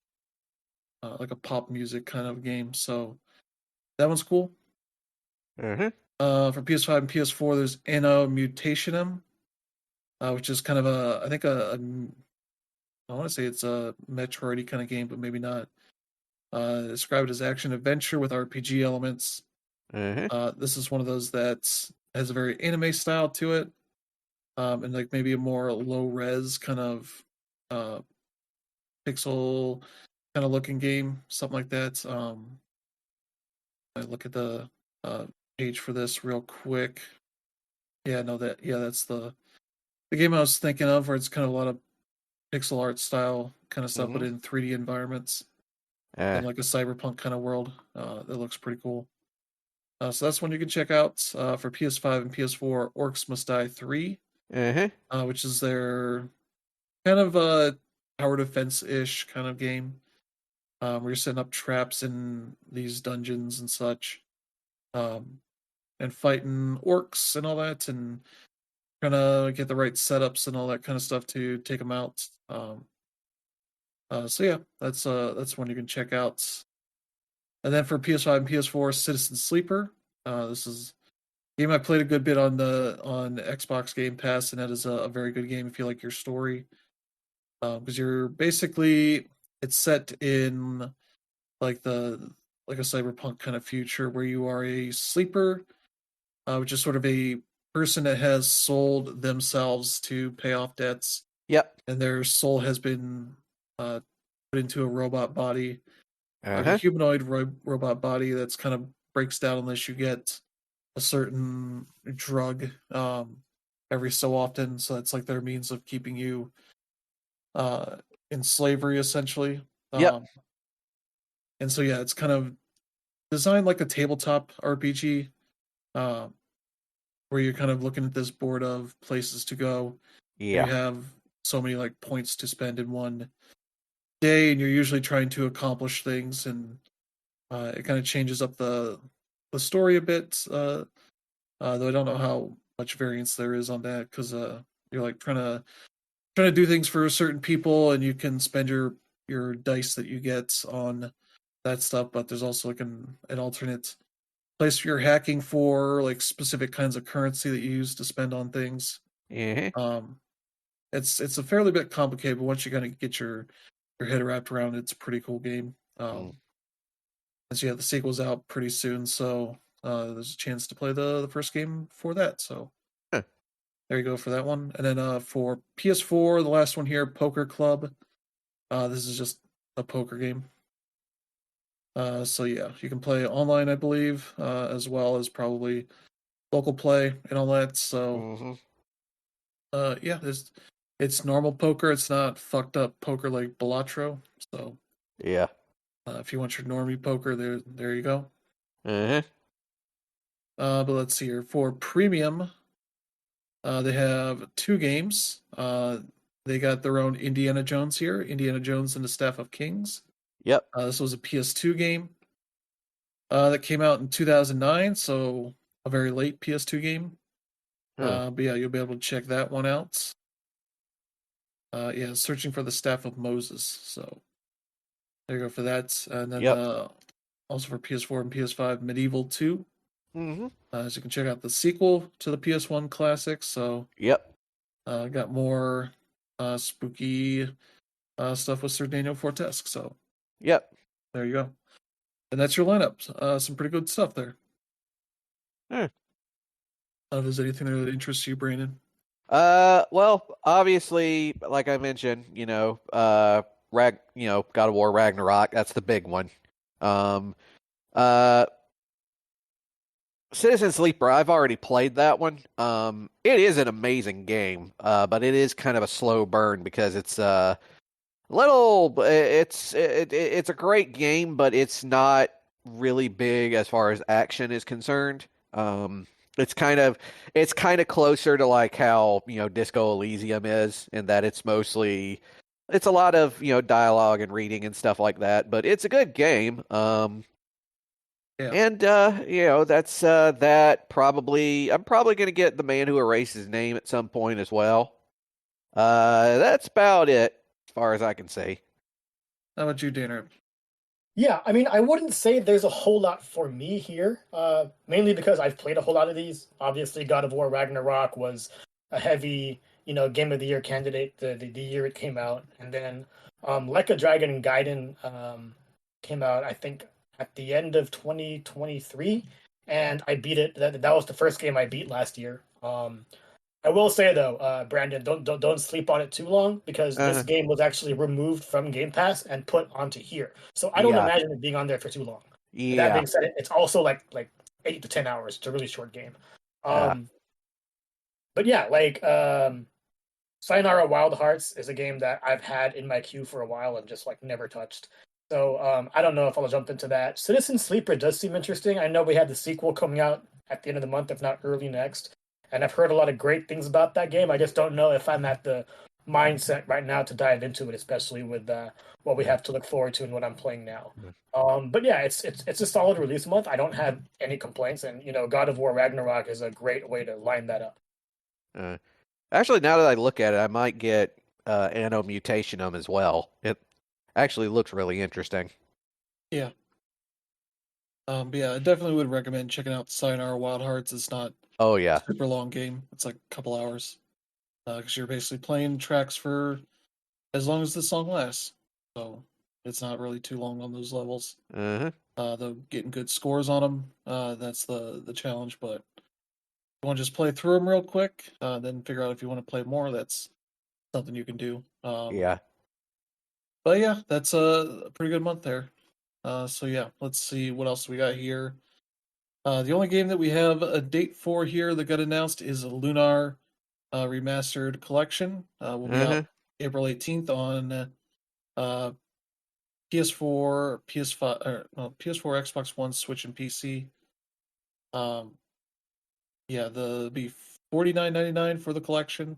Speaker 1: like a pop music kind of game. So that one's cool.
Speaker 2: Uh-huh.
Speaker 1: For PS5 and PS4, there's Anno Mutationum, which is kind of I think I want to say it's a Metroidy kind of game, but maybe not. Described as action adventure with RPG elements.
Speaker 2: Uh-huh.
Speaker 1: This is one of those that has a very anime style to it, and like maybe a more low res kind of uh, pixel kind of looking game, something like that. I look at the uh, page for this real quick. Yeah, no, that's the game I was thinking of, where it's kind of a lot of pixel art style kind of stuff, but
Speaker 2: Hmm.
Speaker 1: in 3D environments
Speaker 2: Uh,
Speaker 1: in like a cyberpunk kind of world. That looks pretty cool. So that's one you can check out for PS5 and PS4. Orcs Must Die 3,
Speaker 2: uh-huh.
Speaker 1: which is their kind of a tower defense ish kind of game, where you're setting up traps in these dungeons and such, um, and fighting orcs and all that, and trying to get the right setups and all that kind of stuff to take them out. So yeah, that's one you can check out. And then for PS5 and PS4, Citizen Sleeper. This is a game I played a good bit on Xbox Game Pass, and that is a very good game if you like your story. Because you're basically, it's set in like like a cyberpunk kind of future where you are a sleeper, which is sort of a person that has sold themselves to pay off debts,
Speaker 2: Yep.
Speaker 1: and their soul has been uh, put into a robot body, like a
Speaker 2: Uh-huh.
Speaker 1: humanoid robot body that's kind of breaks down unless you get a certain drug every so often. So it's like their means of keeping you uh, in slavery, essentially.
Speaker 2: Yep.
Speaker 1: Um, and so yeah, it's kind of designed like a tabletop RPG, uh, where you're kind of looking at this board of places to go, and
Speaker 2: Yeah.
Speaker 1: you have so many like points to spend in one day, and you're usually trying to accomplish things, and it kind of changes up the story a bit. Though I don't know how much variance there is on that, because you're like trying to do things for certain people, and you can spend your dice that you get on that stuff. But there's also like an alternate place you're hacking for like specific kinds of currency that you use to spend on things.
Speaker 2: Uh-huh.
Speaker 1: Um, it's a fairly bit complicated, but once you kind of get your head wrapped around it, it's a pretty cool game.
Speaker 2: Mm.
Speaker 1: And so yeah, the sequel's out pretty soon, so there's a chance to play the first game for that. So
Speaker 2: Huh.
Speaker 1: there you go for that one. And then for PS4, the last one here, Poker Club. This is just a poker game. So yeah, you can play online, I believe, as well as probably local play and all that. So
Speaker 2: Hmm.
Speaker 1: yeah, it's normal poker. It's not fucked up poker like Balatro. So
Speaker 2: Yeah.
Speaker 1: if you want your normie poker, there you go.
Speaker 2: Uh-huh.
Speaker 1: But let's see here. For premium, they have 2 games. They got their own Indiana Jones here, Indiana Jones and the Staff of Kings.
Speaker 2: Yep.
Speaker 1: This was a PS2 game that came out in 2009, so a very late PS2 game.
Speaker 2: Huh.
Speaker 1: But yeah, you'll be able to check that one out. Yeah, Searching for the Staff of Moses. So there you go for that. And then
Speaker 2: Yep.
Speaker 1: also for PS4 and PS5, Medieval 2.
Speaker 2: Mm-hmm.
Speaker 1: So you can check out the sequel to the PS1 classic. So
Speaker 2: Yep.
Speaker 1: got more spooky stuff with Sir Daniel Fortesque. So
Speaker 2: Yep.
Speaker 1: there you go. And that's your lineup. Some pretty good stuff there.
Speaker 2: Huh.
Speaker 1: If there's anything that interests you, Brandon.
Speaker 2: Well, obviously, like I mentioned, God of War Ragnarok, that's the big one. Uh, Citizen Sleeper, I've already played that one. It is an amazing game, but it is kind of a slow burn because it's it's a great game, but it's not really big as far as action is concerned. It's kind of closer to like how, Disco Elysium is, in that it's a lot of, dialogue and reading and stuff like that, but it's a good game.
Speaker 1: Yeah.
Speaker 2: And that's that probably I'm probably going to get The Man Who Erased His Name at some point as well. That's about it as far as I can say.
Speaker 1: How about you, Danner?
Speaker 3: Yeah, I mean, I wouldn't say there's a whole lot for me here, mainly because I've played a whole lot of these. Obviously, God of War Ragnarok was a heavy, Game of the Year candidate the year it came out. And then Like a Dragon and Gaiden came out, I think, at the end of 2023, and I beat it. That was the first game I beat last year. I will say though, Brandon, don't sleep on it too long, because this
Speaker 2: Uh,
Speaker 3: game was actually removed from Game Pass and put onto here. So I don't
Speaker 2: yeah,
Speaker 3: imagine it being on there for too long. That
Speaker 2: yeah,
Speaker 3: being said, it's also like 8 to 10 hours. It's a really short game.
Speaker 2: uh,
Speaker 3: Um, but yeah, like Sayonara Wild Hearts is a game that I've had in my queue for a while and just like never touched. So I don't know if I'll jump into that. Citizen Sleeper does seem interesting. I know we had the sequel coming out at the end of the month, if not early next. And I've heard a lot of great things about that game. I just don't know if I'm at the mindset right now to dive into it, especially with what we have to look forward to and what I'm playing now. But yeah, it's a solid release month. I don't have any complaints, and God of War Ragnarok is a great way to line that up.
Speaker 2: uh. Actually, now that I look at it, I might get Anno Mutationum as well. It actually looks really interesting.
Speaker 1: Yeah. But yeah, I definitely would recommend checking out Sayonara Wild Hearts. It's not
Speaker 2: Oh
Speaker 1: a
Speaker 2: yeah.
Speaker 1: super long game. It's like a couple hours. Because you're basically playing tracks for as long as the song lasts. So it's not really too long on those levels.
Speaker 2: Uh-huh.
Speaker 1: Though getting good scores on them, that's the challenge. But if you want to just play through them real quick, then figure out if you want to play more. That's something you can do.
Speaker 2: Yeah.
Speaker 1: But yeah, that's a pretty good month there. So yeah, let's see what else we got here. The only game that we have a date for here that got announced is a Lunar Remastered Collection. Will be
Speaker 2: Uh-huh.
Speaker 1: out April 18th on PS4, PS5, PS4, Xbox One, Switch, and PC. Um, yeah, the be $49.99 for the collection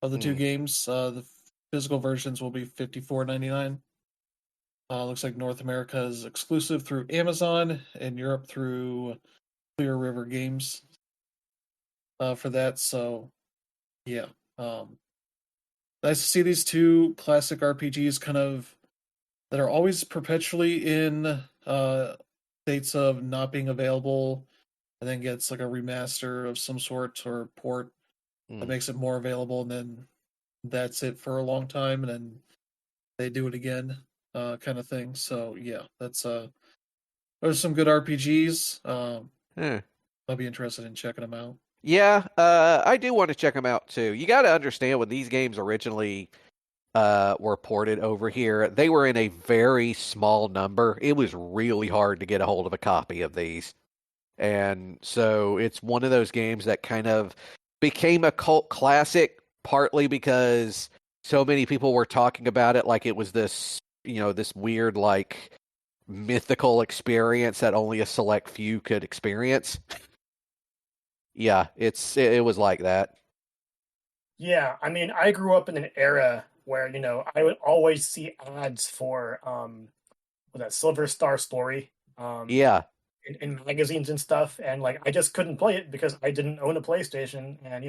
Speaker 1: of the two
Speaker 2: Hmm.
Speaker 1: games. The physical versions will be $54.99. Looks like North America is exclusive through Amazon and Europe through Clear River Games for that. So yeah, nice to see these two classic RPGs kind of that are always perpetually in states of not being available, and then gets like a remaster of some sort or port that
Speaker 2: Hmm.
Speaker 1: makes it more available, and then that's it for a long time, and then they do it again, kind of thing. So yeah, that's those are some good RPGs.
Speaker 2: Huh.
Speaker 1: I'll be interested in checking them out.
Speaker 2: Yeah, I do want to check them out too. You got to understand, when these games originally were ported over here, they were in a very small number. It was really hard to get a hold of a copy of these. And so it's one of those games that kind of became a cult classic, partly because so many people were talking about it like it was this, this weird like mythical experience that only a select few could experience. Yeah, it was like that.
Speaker 3: Yeah, I mean, I grew up in an era where, I would always see ads for with that Silver Star Story
Speaker 2: Yeah.
Speaker 3: in magazines and stuff, and like I just couldn't play it because I didn't own a PlayStation, and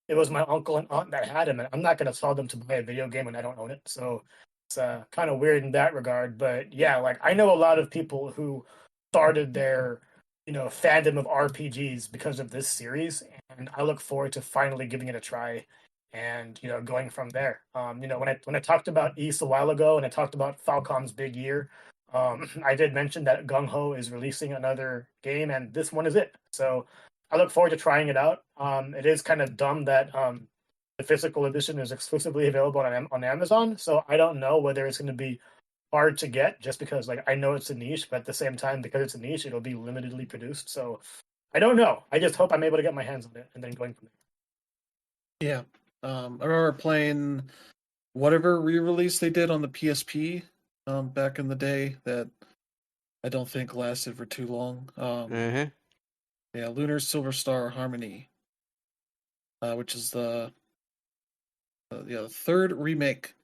Speaker 3: it was my uncle and aunt that had them, and I'm not gonna tell them to buy a video game when I don't own it. So it's kind of weird in that regard. But yeah, like I know a lot of people who started their fandom of RPGs because of this series, and I look forward to finally giving it a try and going from there. When I talked about East a while ago and I talked about Falcom's big year, I did mention that Gung Ho is releasing another game, and this one is it. So I look forward to trying it out. It is kind of dumb that the physical edition is exclusively available on Amazon, so I don't know whether it's going to be hard to get just because like I know it's a niche, but at the same time because it's a niche, it'll be limitedly produced. So I don't know. I just hope I'm able to get my hands on it and then going from there.
Speaker 1: Yeah. I remember playing whatever re-release they did on the PSP back in the day that I don't think lasted for too long.
Speaker 2: Uh-huh.
Speaker 1: Yeah, Lunar Silver Star Harmony, which is the third remake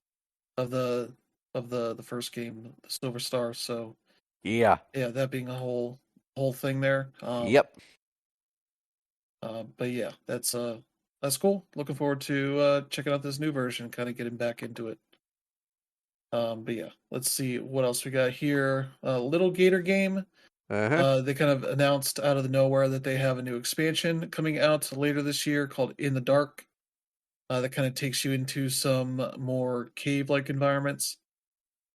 Speaker 1: of the first game, the Silver Star. So
Speaker 2: Yeah.
Speaker 1: yeah, that being a whole thing there.
Speaker 2: Yep.
Speaker 1: But yeah, that's cool. Looking forward to checking out this new version, kind of getting back into it. But yeah, let's see what else we got here. Little Gator game.
Speaker 2: Uh-huh.
Speaker 1: They kind of announced out of the nowhere that they have a new expansion coming out later this year called In the Dark. That kind of takes you into some more cave-like environments.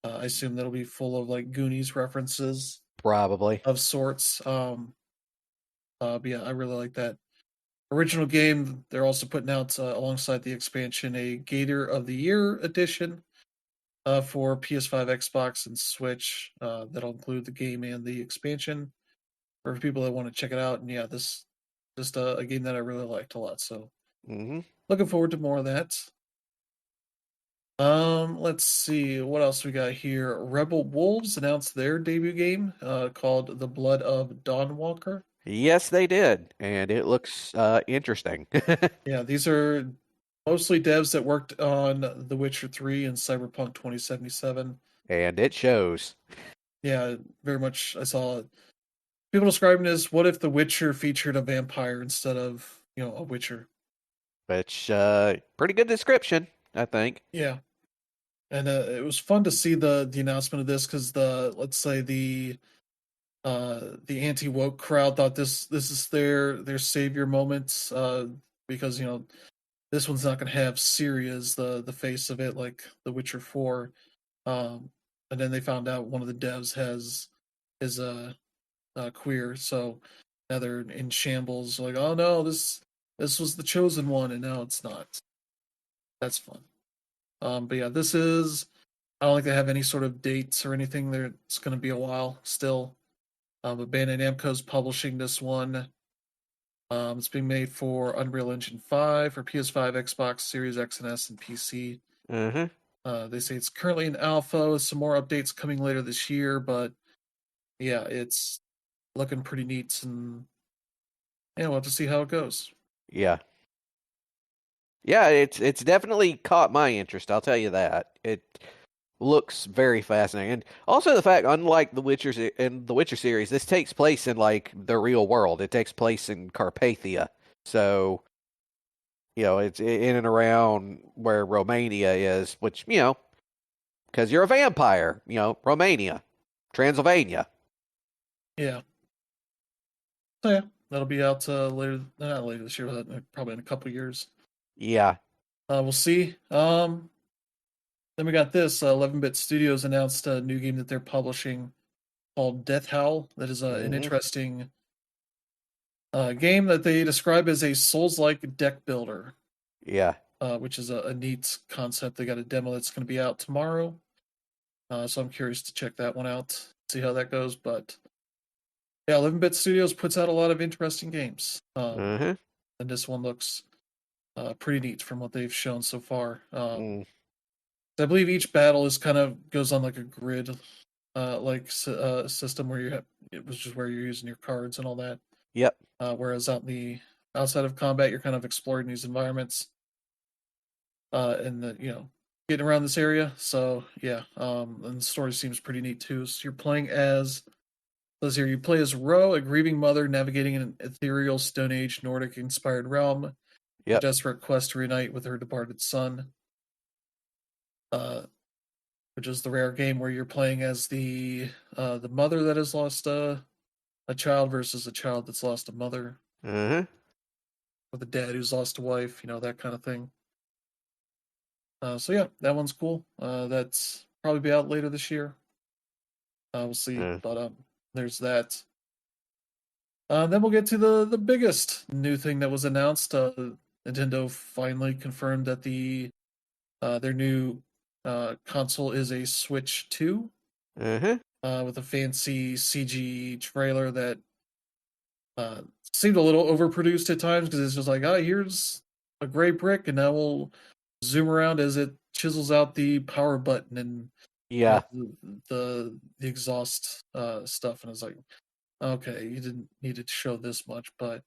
Speaker 1: I assume that'll be full of like Goonies references
Speaker 2: Probably.
Speaker 1: of sorts. But yeah, I really like that original game. They're also putting out alongside the expansion a Gator of the Year edition for PS5, Xbox, and Switch. That'll include the game and the expansion for people that want to check it out. And yeah, this just a game that I really liked a lot. So
Speaker 2: Mm-hmm.
Speaker 1: looking forward to more of that. Let's see what else we got here. Rebel Wolves announced their debut game, called The Blood of Dawnwalker.
Speaker 2: Yes, they did, and it looks interesting.
Speaker 1: Yeah, these are mostly devs that worked on The Witcher 3 and Cyberpunk 2077.
Speaker 2: And it shows.
Speaker 1: Yeah, very much. I saw people describing it as what if The Witcher featured a vampire instead of, a Witcher.
Speaker 2: Which pretty good description, I think.
Speaker 1: Yeah. And it was fun to see the announcement of this because let's say the anti woke crowd thought this is their savior moments, because this one's not going to have Ciri as the face of it like The Witcher 4. And then they found out one of the devs is queer, so now they're in shambles. Like, oh no, this was the chosen one, and now it's not. That's fun. But yeah, this is. I don't think they have any sort of dates or anything. There, it's going to be a while still. But Bandai Namco's publishing this one. It's being made for Unreal Engine 5 for PS5, Xbox Series X and S, and PC.
Speaker 2: Mm-hmm.
Speaker 1: They say it's currently in alpha with some more updates coming later this year, but yeah, it's looking pretty neat, and yeah, we'll have to see how it goes.
Speaker 2: Yeah. Yeah, it's definitely caught my interest, I'll tell you that. It looks very fascinating. And also the fact, unlike the Witcher series, this takes place in like the real world. It takes place in Carpathia. So, it's in and around where Romania is, which, because you're a vampire, Romania, Transylvania.
Speaker 1: Yeah. So yeah, that'll be out not later this year, but probably in a couple years.
Speaker 2: Yeah.
Speaker 1: We'll see. Then we got this. 11-Bit Studios announced a new game that they're publishing called Death Howl. That is an interesting game that they describe as a Souls-like deck builder.
Speaker 2: Yeah.
Speaker 1: Which is a neat concept. They got a demo that's going to be out tomorrow. So I'm curious to check that one out, see how that goes. But yeah, 11-Bit Studios puts out a lot of interesting games. And this one looks pretty neat from what they've shown so far. I believe each battle is kind of goes on like a grid, system where you have it was just where you're using your cards and all that.
Speaker 2: Yep.
Speaker 1: Whereas outside of combat, you're kind of exploring these environments, and getting around this area. So yeah, and the story seems pretty neat too. So you're playing as Let's here. You play as Ro, a grieving mother navigating an ethereal Stone Age Nordic inspired realm, a
Speaker 2: Yep.
Speaker 1: desperate quest to reunite with her departed son. Uh, which is the rare game where you're playing as the mother that has lost a child versus a child that's lost a mother,
Speaker 2: Uh-huh.
Speaker 1: or the dad who's lost a wife, that kind of thing. So yeah, that one's cool. That's probably be out later this year. We'll see,
Speaker 2: Uh,
Speaker 1: but there's that. Then we'll get to the biggest new thing that was announced. Nintendo finally confirmed that their new console is a Switch 2,
Speaker 2: uh-huh.
Speaker 1: with a fancy CG trailer that uh, seemed a little overproduced at times because it's just like, here's a gray brick, and now we'll zoom around as it chisels out the power button and
Speaker 2: Yeah.
Speaker 1: the exhaust stuff, and it's like, okay, you didn't need to show this much, but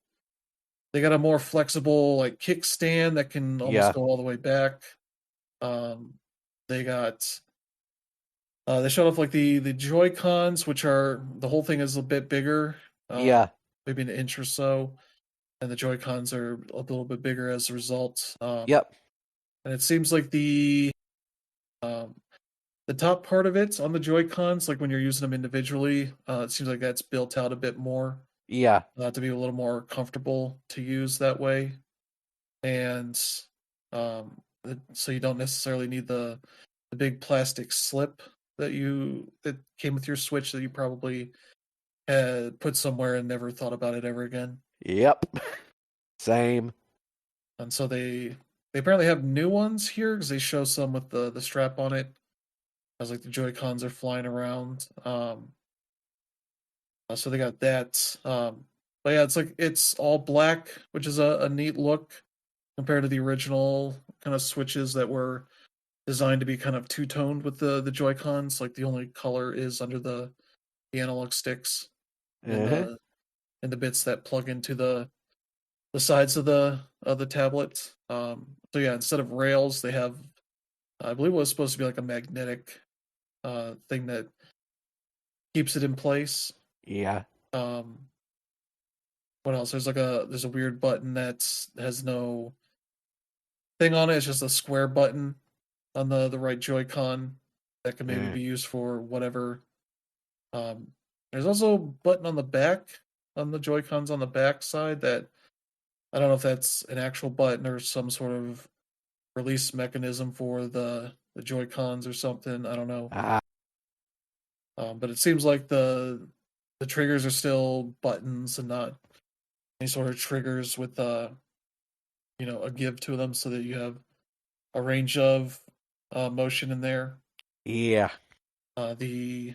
Speaker 1: they got a more flexible like kickstand that can almost
Speaker 2: Yeah.
Speaker 1: go all the way back. Um, they got they showed off like the Joy Cons, which are the whole thing is a bit bigger,
Speaker 2: Yeah.
Speaker 1: maybe an inch or so, and the Joy Cons are a little bit bigger as a result.
Speaker 2: Yep.
Speaker 1: And it seems like um, the top part of it on the Joy Cons, like when you're using them individually, it seems like that's built out a bit more
Speaker 2: Yeah.
Speaker 1: to be a little more comfortable to use that way. And so you don't necessarily need the big plastic slip that came with your Switch that you probably had put somewhere and never thought about it ever again.
Speaker 2: Yep. Same.
Speaker 1: And so they apparently have new ones here because they show some with the strap on it as like the Joy Cons are flying around. So they got that. But yeah, it's all black, which is a neat look compared to the original kind of Switches that were designed to be kind of two toned with the Joy Cons. Like the only color is under the analog sticks and
Speaker 2: Uh-huh.
Speaker 1: the bits that plug into the sides of the tablet. So yeah, instead of rails, they have I believe it was supposed to be like a magnetic thing that keeps it in place.
Speaker 2: Yeah.
Speaker 1: Um, what else? There's a weird button that has no thing on it. It's just a square button on the right Joy-Con that can maybe
Speaker 2: Uh,
Speaker 1: be used for whatever. Um, there's also a button on the back on the Joy-Cons on the back side that I don't know if that's an actual button or some sort of release mechanism for the Joy Cons or something. I don't know,
Speaker 2: ah,
Speaker 1: but it seems like the triggers are still buttons and not any sort of triggers with a give to them, so that you have a range of motion in there.
Speaker 2: yeah.
Speaker 1: The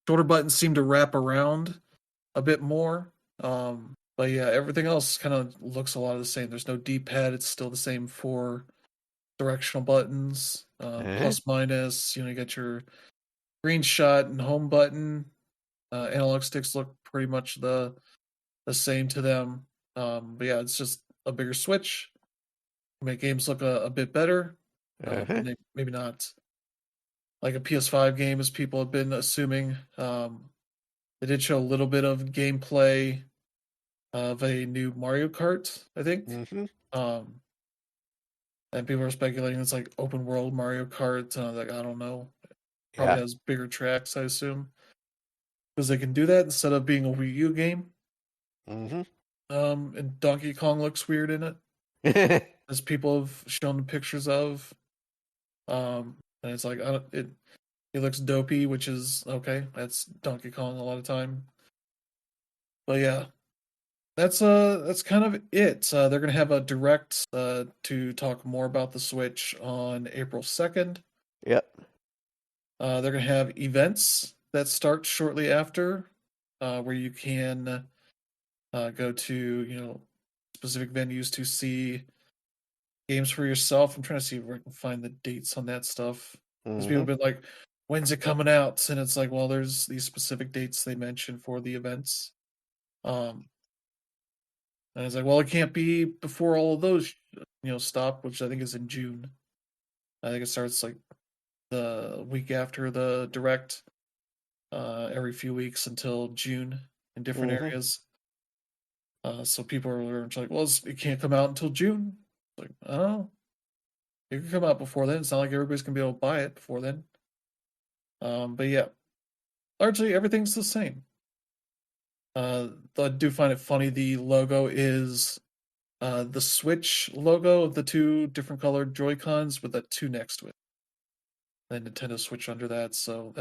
Speaker 1: shorter buttons seem to wrap around a bit more. But yeah, everything else kind of looks a lot of the same. There's no D-pad; it's still the same four directional buttons,
Speaker 2: Uh-huh.
Speaker 1: plus minus. You get your green shot and home button. Analog sticks look pretty much the same to them. But yeah, it's just a bigger Switch. Make games look a bit better,
Speaker 2: Uh-huh.
Speaker 1: but maybe not like a PS5 game as people have been assuming. They did show a little bit of gameplay of a new Mario Kart, I think.
Speaker 2: Mm-hmm.
Speaker 1: Um, and people are speculating it's like open world Mario Kart. Like I don't know, probably
Speaker 2: Yeah.
Speaker 1: has bigger tracks, I assume, because they can do that instead of being a Wii U game.
Speaker 2: Mm-hmm.
Speaker 1: And Donkey Kong looks weird in it, as people have shown pictures of. And it's like I don't, it looks dopey, which is okay. That's Donkey Kong a lot of time. But yeah, that's kind of it. They're gonna have a direct to talk more about the Switch on April 2nd.
Speaker 2: Yep.
Speaker 1: They're gonna have events that start shortly after, where you can go to specific venues to see games for yourself. I'm trying to see where I can find the dates on that stuff. Because people
Speaker 2: Mm-hmm.
Speaker 1: have been like, when's it coming out? And it's like, well, there's these specific dates they mentioned for the events. And it's like, well, it can't be before all of those, stop, which I think is in June. I think it starts like the week after the direct, every few weeks until June in different
Speaker 2: Mm-hmm.
Speaker 1: areas. So people are like, well, it can't come out until June. Like, oh, it can come out before then. It's not like everybody's gonna be able to buy it before then. But yeah, largely everything's the same. I do find it funny. The logo is the Switch logo of the two different colored Joy Cons with the two next to it. And Nintendo Switch under that, so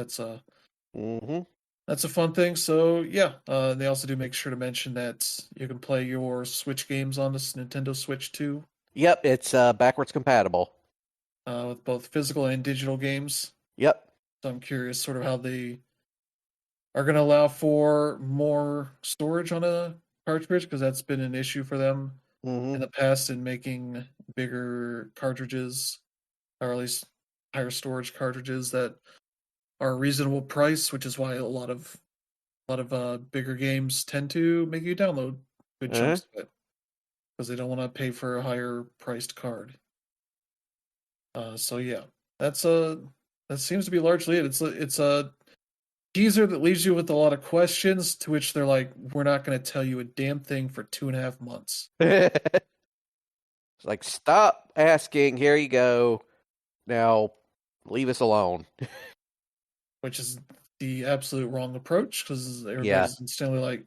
Speaker 2: Mm-hmm.
Speaker 1: that's a fun thing. So yeah, they also do make sure to mention that you can play your Switch games on this Nintendo Switch too,
Speaker 2: Yep, it's backwards compatible.
Speaker 1: with both physical and digital games.
Speaker 2: Yep.
Speaker 1: So I'm curious, sort of how they are going to allow for more storage on a cartridge, because that's been an issue for them
Speaker 2: Mm-hmm.
Speaker 1: in the past in making bigger cartridges, or at least higher storage cartridges that are a reasonable price, which is why a lot of bigger games tend to make you download good
Speaker 2: Uh-huh.
Speaker 1: chunks of it because they don't want to pay for a higher priced card. So yeah, that's that seems to be largely it. It's a teaser that leaves you with a lot of questions, to which they're like, "We're not going to tell you a damn thing for 2.5 months,"
Speaker 2: It's like, stop asking. Here you go. Now, leave us alone.
Speaker 1: which is the absolute wrong approach, because
Speaker 2: Yeah.
Speaker 1: everybody's instantly like,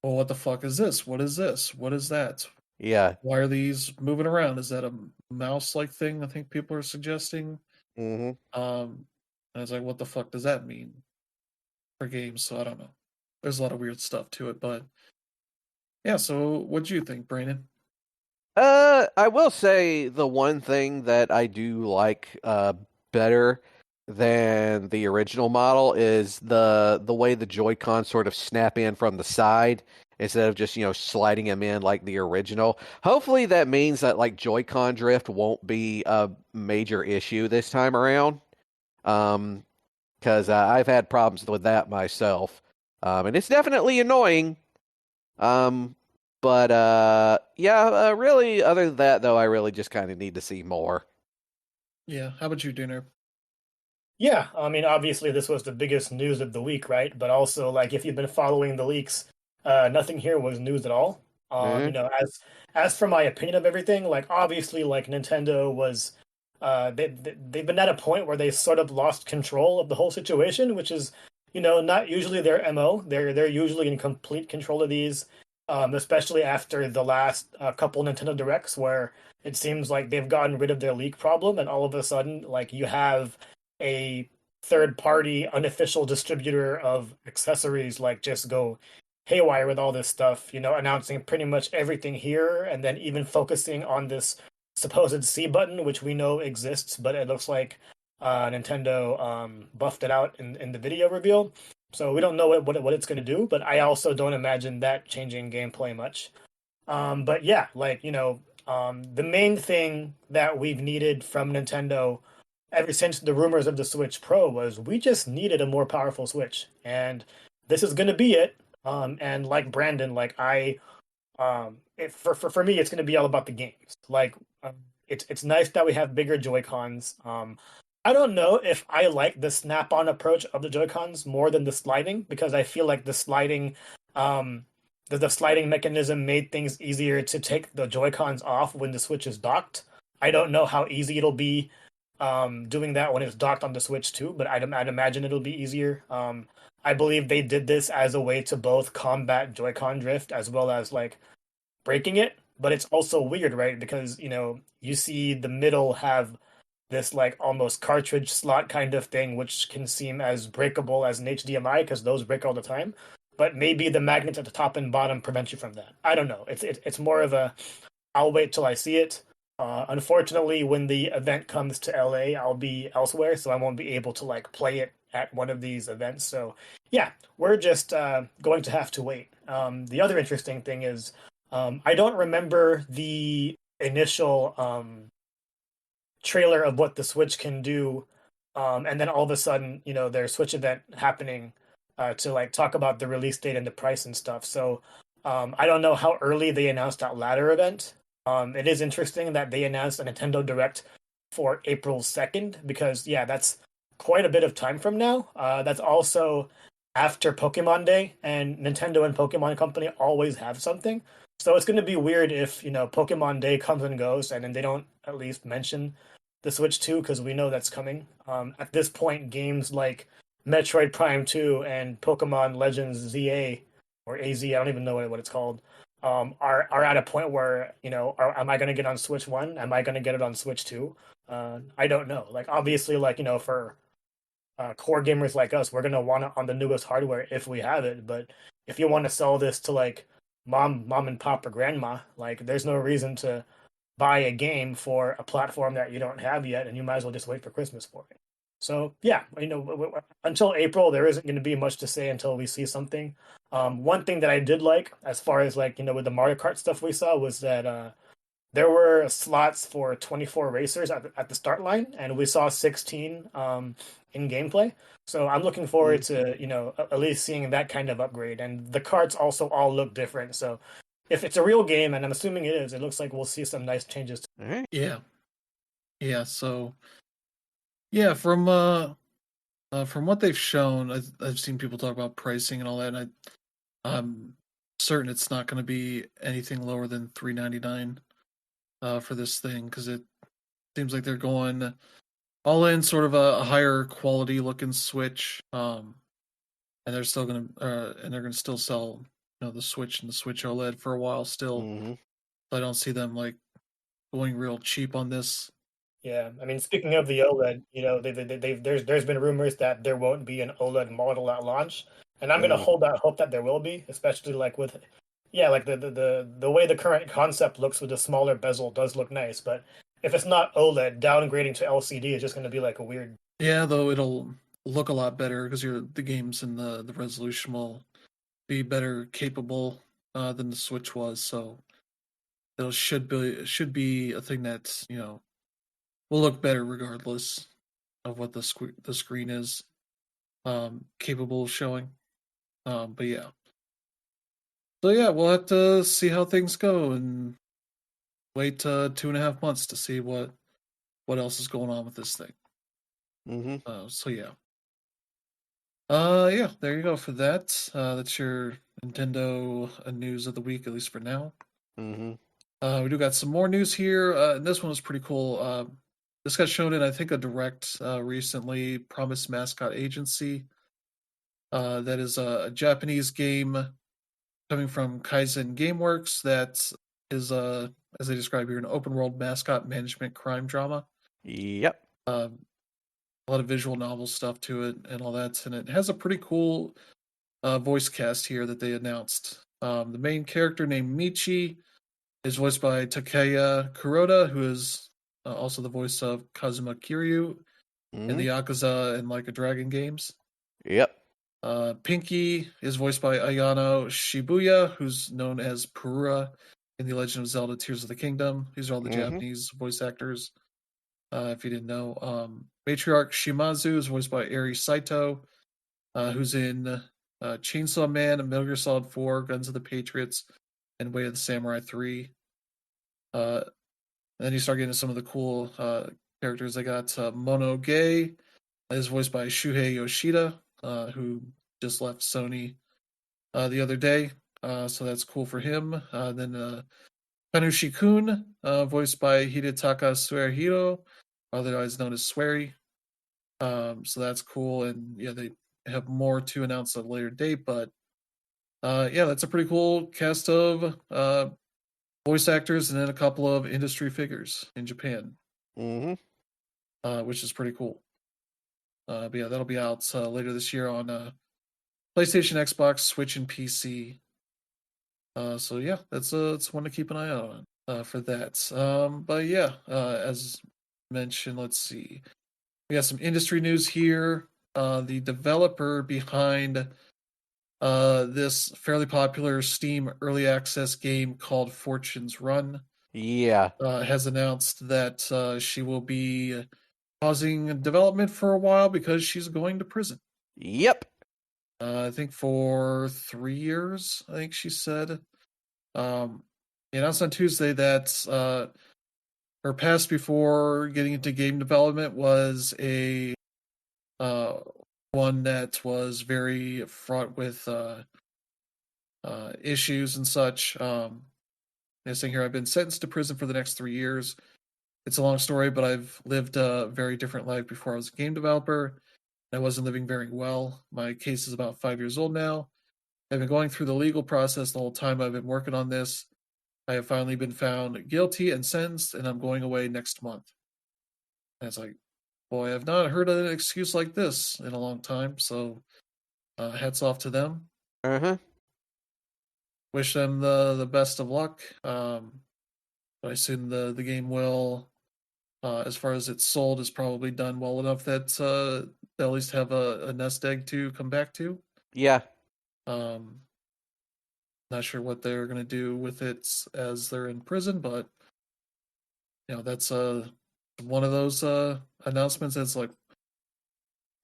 Speaker 1: "Well, what the fuck is this? What is this? What is that?
Speaker 2: Yeah.
Speaker 1: Why are these moving around? Is that a mouse-like thing?" I think people are suggesting.
Speaker 2: Mm-hmm.
Speaker 1: And I was like, "What the fuck does that mean for games?" So I don't know. There's a lot of weird stuff to it, but yeah. So what do you think, Brandon?
Speaker 2: I will say the one thing that I do like better than the original model is the way the Joy-Con sort of snap in from the side instead of just, sliding them in like the original. Hopefully that means that like Joy-Con drift won't be a major issue this time around. Because I've had problems with that myself. And it's definitely annoying. Um, but yeah, really, other than that, though, I really just kind of need to see more.
Speaker 1: Yeah. How about you, Dinner?
Speaker 3: Yeah, I mean, obviously this was the biggest news of the week, right? But also, like, if you've been following the leaks, nothing here was news at all.
Speaker 2: Hmm.
Speaker 3: As for my opinion of everything, like, obviously, like, Nintendo was, they've been at a point where they sort of lost control of the whole situation, which is, not usually their MO. They're usually in complete control of these, especially after the last couple Nintendo Directs, where it seems like they've gotten rid of their leak problem, and all of a sudden, like, you have a third party unofficial distributor of accessories like just go haywire with all this stuff, announcing pretty much everything here and then even focusing on this supposed C button, which we know exists, but it looks like Nintendo buffed it out in the video reveal. So we don't know what it's going to do, but I also don't imagine that changing gameplay much. But yeah, like, the main thing that we've needed from Nintendo ever since the rumors of the Switch Pro was we just needed a more powerful Switch, and this is going to be it. And like Brandon, like for me, it's going to be all about the games. Like, it's nice that we have bigger Joy Cons. I don't know if I like the snap-on approach of the Joy Cons more than the sliding, because I feel like um, the sliding mechanism made things easier to take the Joy Cons off when the Switch is docked. I don't know how easy it'll be doing that when it's docked on the Switch too, but I'd imagine it'll be easier. I believe they did this as a way to both combat Joy-Con drift as well as like breaking it. But it's also weird, right? Because you see the middle have this like almost cartridge slot kind of thing, which can seem as breakable as an HDMI because those break all the time. But maybe the magnets at the top and bottom prevent you from that. I don't know. It's more of a I'll wait till I see it. Unfortunately, when the event comes to LA, I'll be elsewhere, so I won't be able to like play it at one of these events. So yeah, we're just going to have to wait. The other interesting thing is I don't remember the initial trailer of what the Switch can do, and then all of a sudden, there's Switch event happening to like talk about the release date and the price and stuff. So I don't know how early they announced that latter event. It is interesting that they announced a Nintendo Direct for April 2nd because yeah, that's quite a bit of time from now. That's also after Pokemon Day, and Nintendo and Pokemon Company always have something. So it's going to be weird if, Pokemon Day comes and goes and then they don't at least mention the Switch 2 because we know that's coming. At this point, games like Metroid Prime 2 and Pokemon Legends ZA or AZ, I don't even know what it's called, are at a point where, am I going to get on Switch 1? Am I going to get it on Switch 2? I don't know. Like, obviously, like, for core gamers like us, we're gonna want it on the newest hardware if we have it. But if you want to sell this to like mom and pop or grandma, like there's no reason to buy a game for a platform that you don't have yet, and you might as well just wait for Christmas for it. So yeah, until April, there isn't going to be much to say until we see something. One thing that I did like, as far as like with the Mario Kart stuff we saw, was that there were slots for 24 racers at the start line, and we saw 16 in gameplay. So I'm looking forward to, at least seeing that kind of upgrade. And the carts also all look different. So if it's a real game, and I'm assuming it is, it looks like we'll see some nice changes.
Speaker 2: All right.
Speaker 1: Yeah. Yeah, so yeah, from what they've shown, I've seen people talk about pricing and all that, and I'm certain it's not going to be anything lower than $399 for this thing because it seems like they're going all in sort of a higher quality looking Switch, and they're still gonna still sell the Switch and the Switch OLED for a while still.
Speaker 2: Mm-hmm.
Speaker 1: I don't see them like going real cheap on this.
Speaker 3: Yeah, I mean, speaking of the OLED, there's been rumors that there won't be an OLED model at launch, and I'm gonna hold out hope that there will be, especially like with, yeah, like the way the current concept looks with the smaller bezel does look nice, but if it's not OLED, downgrading to LCD is just gonna be like a weird.
Speaker 1: Yeah, though it'll look a lot better because the games and the resolution will be better capable than the Switch was. So it should be a thing that will look better regardless of what the screen is capable of showing. But yeah, so yeah, we'll have to see how things go and wait 2.5 months to see what else is going on with this thing. So yeah. Yeah, there you go for that. That's your Nintendo news of the week, at least for now. We do got some more news here. And this one was pretty cool. This got shown in, I think, a direct recently. Promise Mascot Agency. That is a Japanese game coming from Kaizen Gameworks. That is, as they describe here, an open world mascot management crime drama.
Speaker 2: Yep.
Speaker 1: A lot of visual novel stuff to it and all that, and it has a pretty cool voice cast here that they announced. The main character named Michi is voiced by Takeya Kuroda, who is also the voice of Kazuma Kiryu in the Yakuza and Like a Dragon games.
Speaker 2: Yep.
Speaker 1: Pinky is voiced by Ayano Shibuya, who's known as Purura in The Legend of Zelda Tears of the Kingdom. These are all the Japanese voice actors, if you didn't know. Matriarch Shimazu is voiced by Eri Saito, who's in Chainsaw Man, Metal Gear Solid 4, Guns of the Patriots, and Way of the Samurai 3. And then you start getting some of the cool characters. I got Mono Gay, is voiced by Shuhei Yoshida, who just left Sony the other day. So that's cool for him. Then Kanushi-kun, voiced by Hidetaka Suehiro, otherwise known as Swery. So that's cool. And yeah, they have more to announce at a later date. But yeah, that's a pretty cool cast of voice actors and then a couple of industry figures in Japan, which is pretty cool. But yeah, that'll be out later this year on PlayStation, Xbox, Switch, and PC. So yeah, that's one to keep an eye out on for that. But yeah, as mentioned, let's see. We got some industry news here. The developer behind this fairly popular Steam early access game called Fortune's Run
Speaker 2: Yeah.
Speaker 1: has announced that she will be pausing development for a while because she's going to prison.
Speaker 2: Yep.
Speaker 1: I think for 3 years, I think she said. He announced on Tuesday that her past before getting into game development was a uh, one that was very fraught with issues and such. It's saying here, I've been sentenced to prison for the next 3 years. It's a long story, but I've lived a very different life before I was a game developer. I wasn't living very well. My case is about 5 years old now. I've been going through the legal process the whole time I've been working on this. I have finally been found guilty and sentenced, and I'm going away next month. And it's like, boy, I've not heard an excuse like this in a long time. So, hats off to them.
Speaker 2: Uh huh.
Speaker 1: Wish them the best of luck. But I assume the game will, as far as it's sold, is probably done well enough that they'll at least have a nest egg to come back to.
Speaker 2: Yeah.
Speaker 1: Um, Not sure what they're going to do with it as they're in prison, but that's one of those announcements that's like,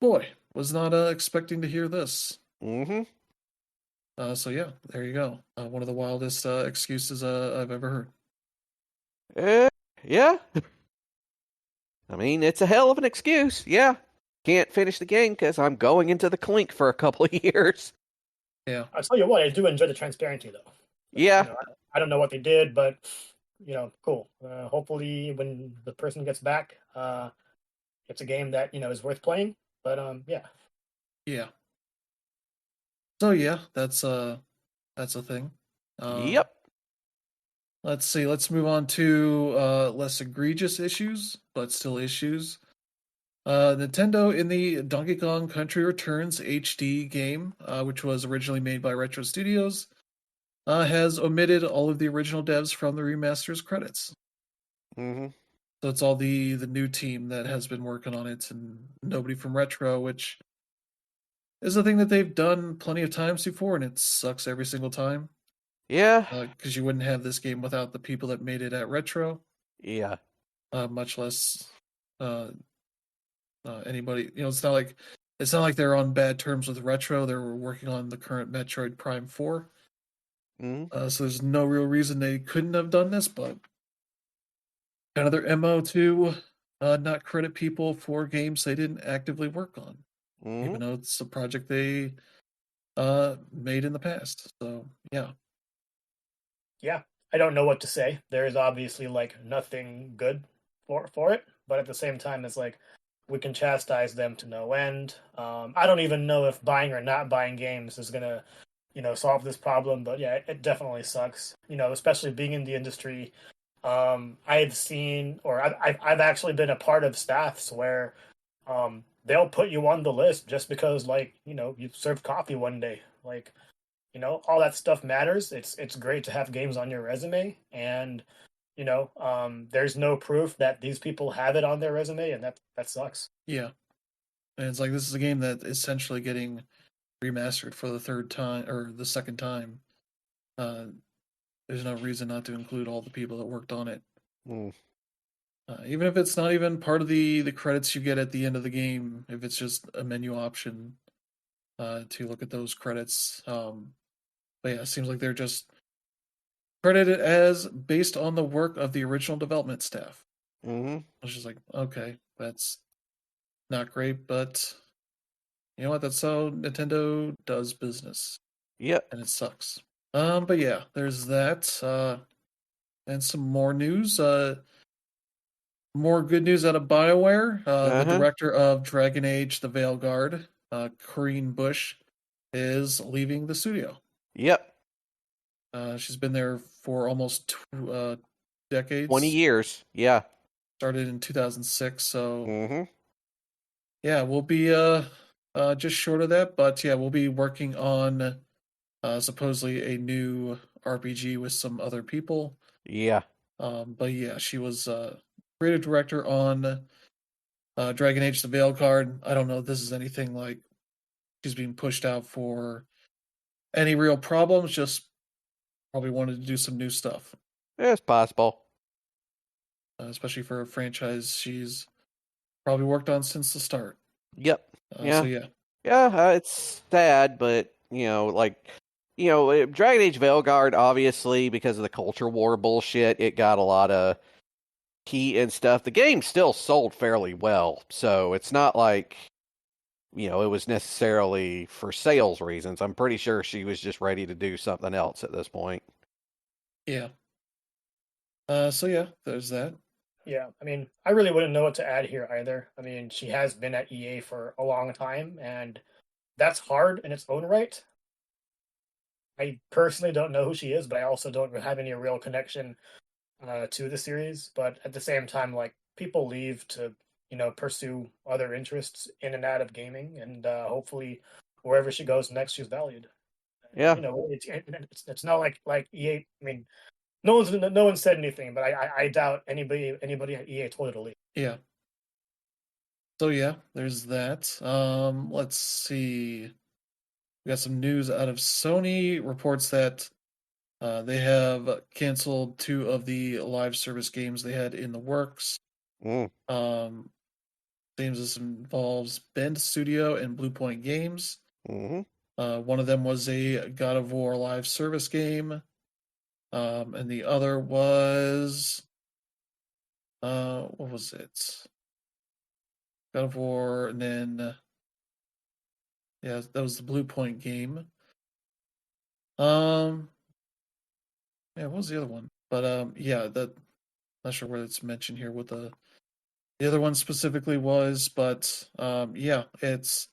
Speaker 1: boy, was not expecting to hear this.
Speaker 2: Mm-hmm.
Speaker 1: So yeah, there you go. One of the wildest excuses I've ever heard.
Speaker 2: Yeah. I mean, it's a hell of an excuse. Yeah. Can't finish the game because I'm going into the clink for a couple of years.
Speaker 1: Yeah.
Speaker 3: I'll tell you what, I do enjoy the transparency though.
Speaker 2: Yeah.
Speaker 3: I don't know what they did, but cool. Hopefully, when the person gets back, it's a game that is worth playing. But yeah.
Speaker 1: Yeah. So yeah, that's a thing.
Speaker 2: Yep.
Speaker 1: Let's see. Let's move on to less egregious issues, but still issues. Nintendo in the Donkey Kong Country Returns HD game, which was originally made by Retro Studios, has omitted all of the original devs from the remaster's credits.
Speaker 2: Mm-hmm.
Speaker 1: So it's all the new team that has been working on it, and nobody from Retro, which is a thing that they've done plenty of times before, and it sucks every single time.
Speaker 2: Yeah.
Speaker 1: Because you wouldn't have this game without the people that made it at Retro,
Speaker 2: Yeah.
Speaker 1: much less anybody. It's not like they're on bad terms with Retro. They're working on the current Metroid Prime 4.
Speaker 2: Mm-hmm.
Speaker 1: So there's no real reason they couldn't have done this, but kind of their MO to not credit people for games they didn't actively work on,
Speaker 2: Mm-hmm.
Speaker 1: even though it's a project they made in the past. So yeah.
Speaker 3: Yeah, I don't know what to say. There is obviously like nothing good for it, but at the same time, it's like we can chastise them to no end. I don't even know if buying or not buying games is gonna, solve this problem. But yeah, it definitely sucks. Especially being in the industry. I've seen, or I've actually been a part of staffs where they'll put you on the list just because, like, you served coffee one day, like. All that stuff matters. It's great to have games on your resume, and there's no proof that these people have it on their resume, and that sucks.
Speaker 1: Yeah. And it's like this is a game that is essentially getting remastered for the third time or the second time. Uh, there's no reason not to include all the people that worked on it.
Speaker 2: Mm.
Speaker 1: Even if it's not even part of the credits you get at the end of the game, if it's just a menu option to look at those credits. But yeah, it seems like they're just credited as based on the work of the original development staff.
Speaker 2: Mm-hmm.
Speaker 1: I was just like, okay, that's not great, but you know what? That's how Nintendo does business,
Speaker 2: Yep.
Speaker 1: and it sucks. But yeah, there's that, and some more news. More good news out of BioWare. The
Speaker 2: Uh-huh.
Speaker 1: director of Dragon Age: The Veilguard, Corrine Bush, is leaving the studio.
Speaker 2: Yep.
Speaker 1: She's been there for almost
Speaker 2: 20
Speaker 1: decades.
Speaker 2: years. Yeah.
Speaker 1: Started in 2006, so
Speaker 2: Mm-hmm.
Speaker 1: yeah, we'll be just short of that, but yeah, we'll be working on supposedly a new RPG with some other people.
Speaker 2: Yeah.
Speaker 1: But yeah, she was creative director on Dragon Age: The Veilguard. I don't know if this is anything like she's being pushed out for any real problems. Just probably wanted to do some new stuff.
Speaker 2: It's possible.
Speaker 1: especially for a franchise she's probably worked on since the start.
Speaker 2: Yep.
Speaker 1: So
Speaker 2: Yeah. Yeah, it's sad, but Dragon Age Veilguard, obviously, because of the culture war bullshit, it got a lot of heat and stuff. The game still sold fairly well, so it's not like, it was necessarily for sales reasons. I'm pretty sure she was just ready to do something else at this point.
Speaker 1: yeah. So yeah, there's that.
Speaker 3: Yeah, I mean, I really wouldn't know what to add here either. I mean, she has been at EA for a long time, and that's hard in its own right. I personally don't know who she is, but I also don't have any real connection to the series. But at the same time, like people leave to pursue other interests in and out of gaming, and hopefully wherever she goes next, she's valued.
Speaker 2: Yeah.
Speaker 3: It's not like EA. I mean, no one said anything, but I doubt anybody at EA told her to leave.
Speaker 1: Yeah. So yeah, there's that. Let's see. We got some news out of Sony. Reports that they have canceled 2 of the live service games they had in the works.
Speaker 2: Mm.
Speaker 1: Seems this involves Bend Studio and Blue Point Games.
Speaker 2: Mm-hmm.
Speaker 1: One of them was a God of War live service game, and the other was what was it? God of War, and then yeah, that was the Blue Point game. Yeah, what was the other one? But yeah, that not sure where it's mentioned here what the other one specifically was, but yeah, it's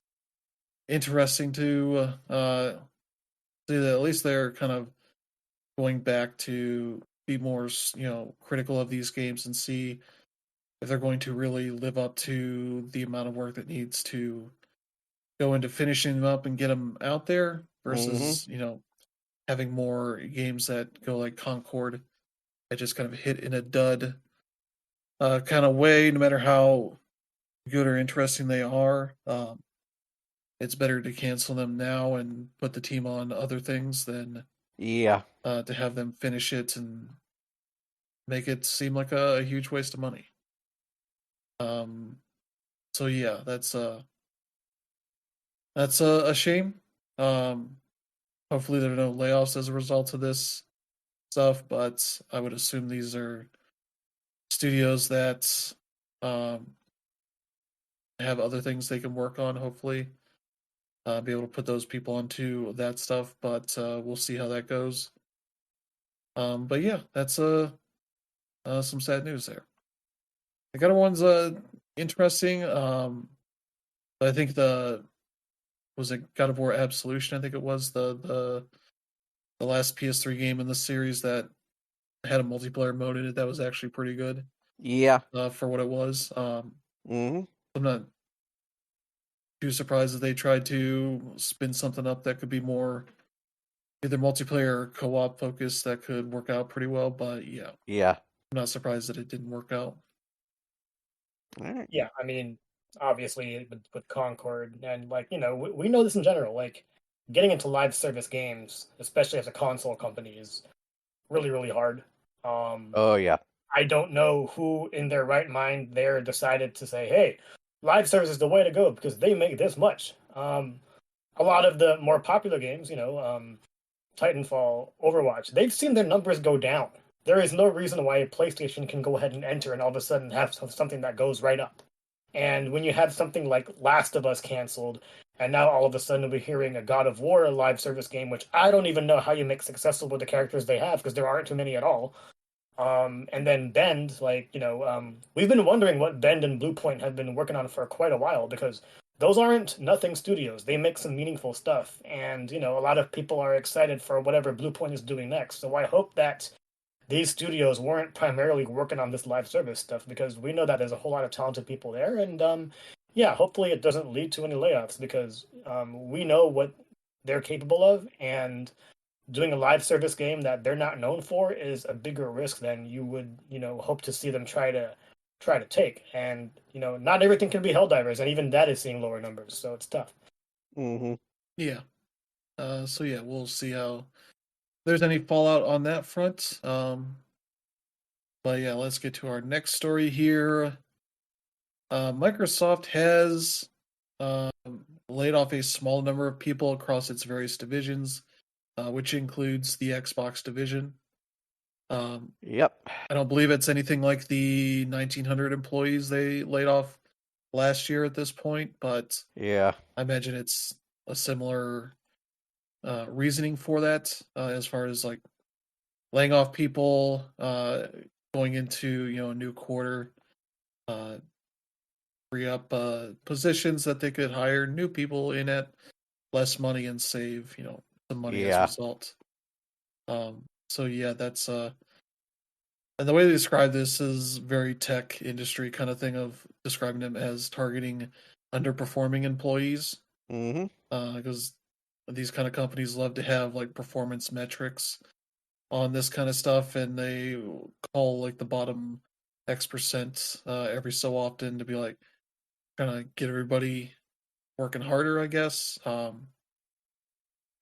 Speaker 1: interesting to see that at least they're kind of going back to be more, critical of these games and see if they're going to really live up to the amount of work that needs to go into finishing them up and get them out there versus, having more games that go like Concord that just kind of hit in a dud kind of way, no matter how good or interesting they are. It's better to cancel them now and put the team on other things than
Speaker 2: Yeah.
Speaker 1: to have them finish it and make it seem like a huge waste of money. So yeah, that's a shame. Hopefully there are no layoffs as a result of this stuff, but I would assume these are studios that um, have other things they can work on. Hopefully, be able to put those people onto that stuff, but we'll see how that goes. But yeah, that's some sad news there. The other one's interesting. But I think was it God of War Absolution? I think it was the last PS3 game in the series that had a multiplayer mode in it that was actually pretty good.
Speaker 2: Yeah.
Speaker 1: For what it was.
Speaker 2: Mm-hmm.
Speaker 1: I'm not too surprised that they tried to spin something up that could be more either multiplayer or co-op focused that could work out pretty well. But yeah,
Speaker 2: Yeah.
Speaker 1: I'm not surprised that it didn't work out.
Speaker 2: All right.
Speaker 3: Yeah, I mean, obviously with Concord, and we know this in general. Like, getting into live service games, especially as a console company, is really really hard.
Speaker 2: Oh yeah.
Speaker 3: I don't know who in their right mind there decided to say, "Hey, live service is the way to go because they make this much." A lot of the more popular games, Titanfall, Overwatch, they've seen their numbers go down. There is no reason why PlayStation can go ahead and enter and all of a sudden have something that goes right up. And when you have something like Last of Us canceled, and now all of a sudden we're hearing a God of War live service game, which I don't even know how you make successful with the characters they have because there aren't too many at all. And then Bend, we've been wondering what Bend and Bluepoint have been working on for quite a while because those aren't nothing studios. They make some meaningful stuff, and a lot of people are excited for whatever Bluepoint is doing next. So I hope that these studios weren't primarily working on this live service stuff because we know that there's a whole lot of talented people there, and yeah, hopefully it doesn't lead to any layoffs because we know what they're capable of, and doing a live service game that they're not known for is a bigger risk than you would hope to see them try to take. And not everything can be Helldivers, and even that is seeing lower numbers, so it's tough.
Speaker 2: Mm-hmm.
Speaker 1: Yeah. So yeah, we'll see how there's any fallout on that front. But yeah, let's get to our next story here. Microsoft has um, laid off a small number of people across its various divisions, which includes the Xbox division. Um,
Speaker 2: Yep.
Speaker 1: I don't believe it's anything like the 1,900 employees they laid off last year at this point, but
Speaker 2: Yeah.
Speaker 1: I imagine it's a similar reasoning for that, as far as like laying off people, going into a new quarter, uh, free up positions that they could hire new people in at less money and save some money as a
Speaker 2: Yeah.
Speaker 1: result. So yeah, that's and the way they describe this is very tech industry kind of thing of describing them as targeting underperforming employees,
Speaker 2: Mm-hmm.
Speaker 1: because these kind of companies love to have like performance metrics on this kind of stuff, and they call like the bottom X% every so often to be like trying to get everybody working harder, I guess,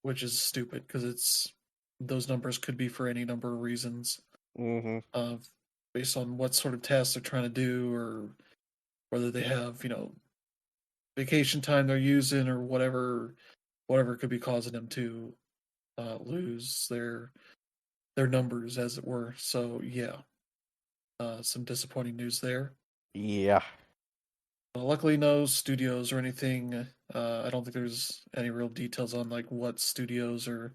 Speaker 1: which is stupid because it's those numbers could be for any number of reasons,
Speaker 2: Mm-hmm.
Speaker 1: uh, based on what sort of tasks they're trying to do, or whether they have vacation time they're using, or whatever could be causing them to lose their numbers, as it were. So yeah, some disappointing news there.
Speaker 2: Yeah.
Speaker 1: Luckily, no studios or anything. I don't think there's any real details on like what studios or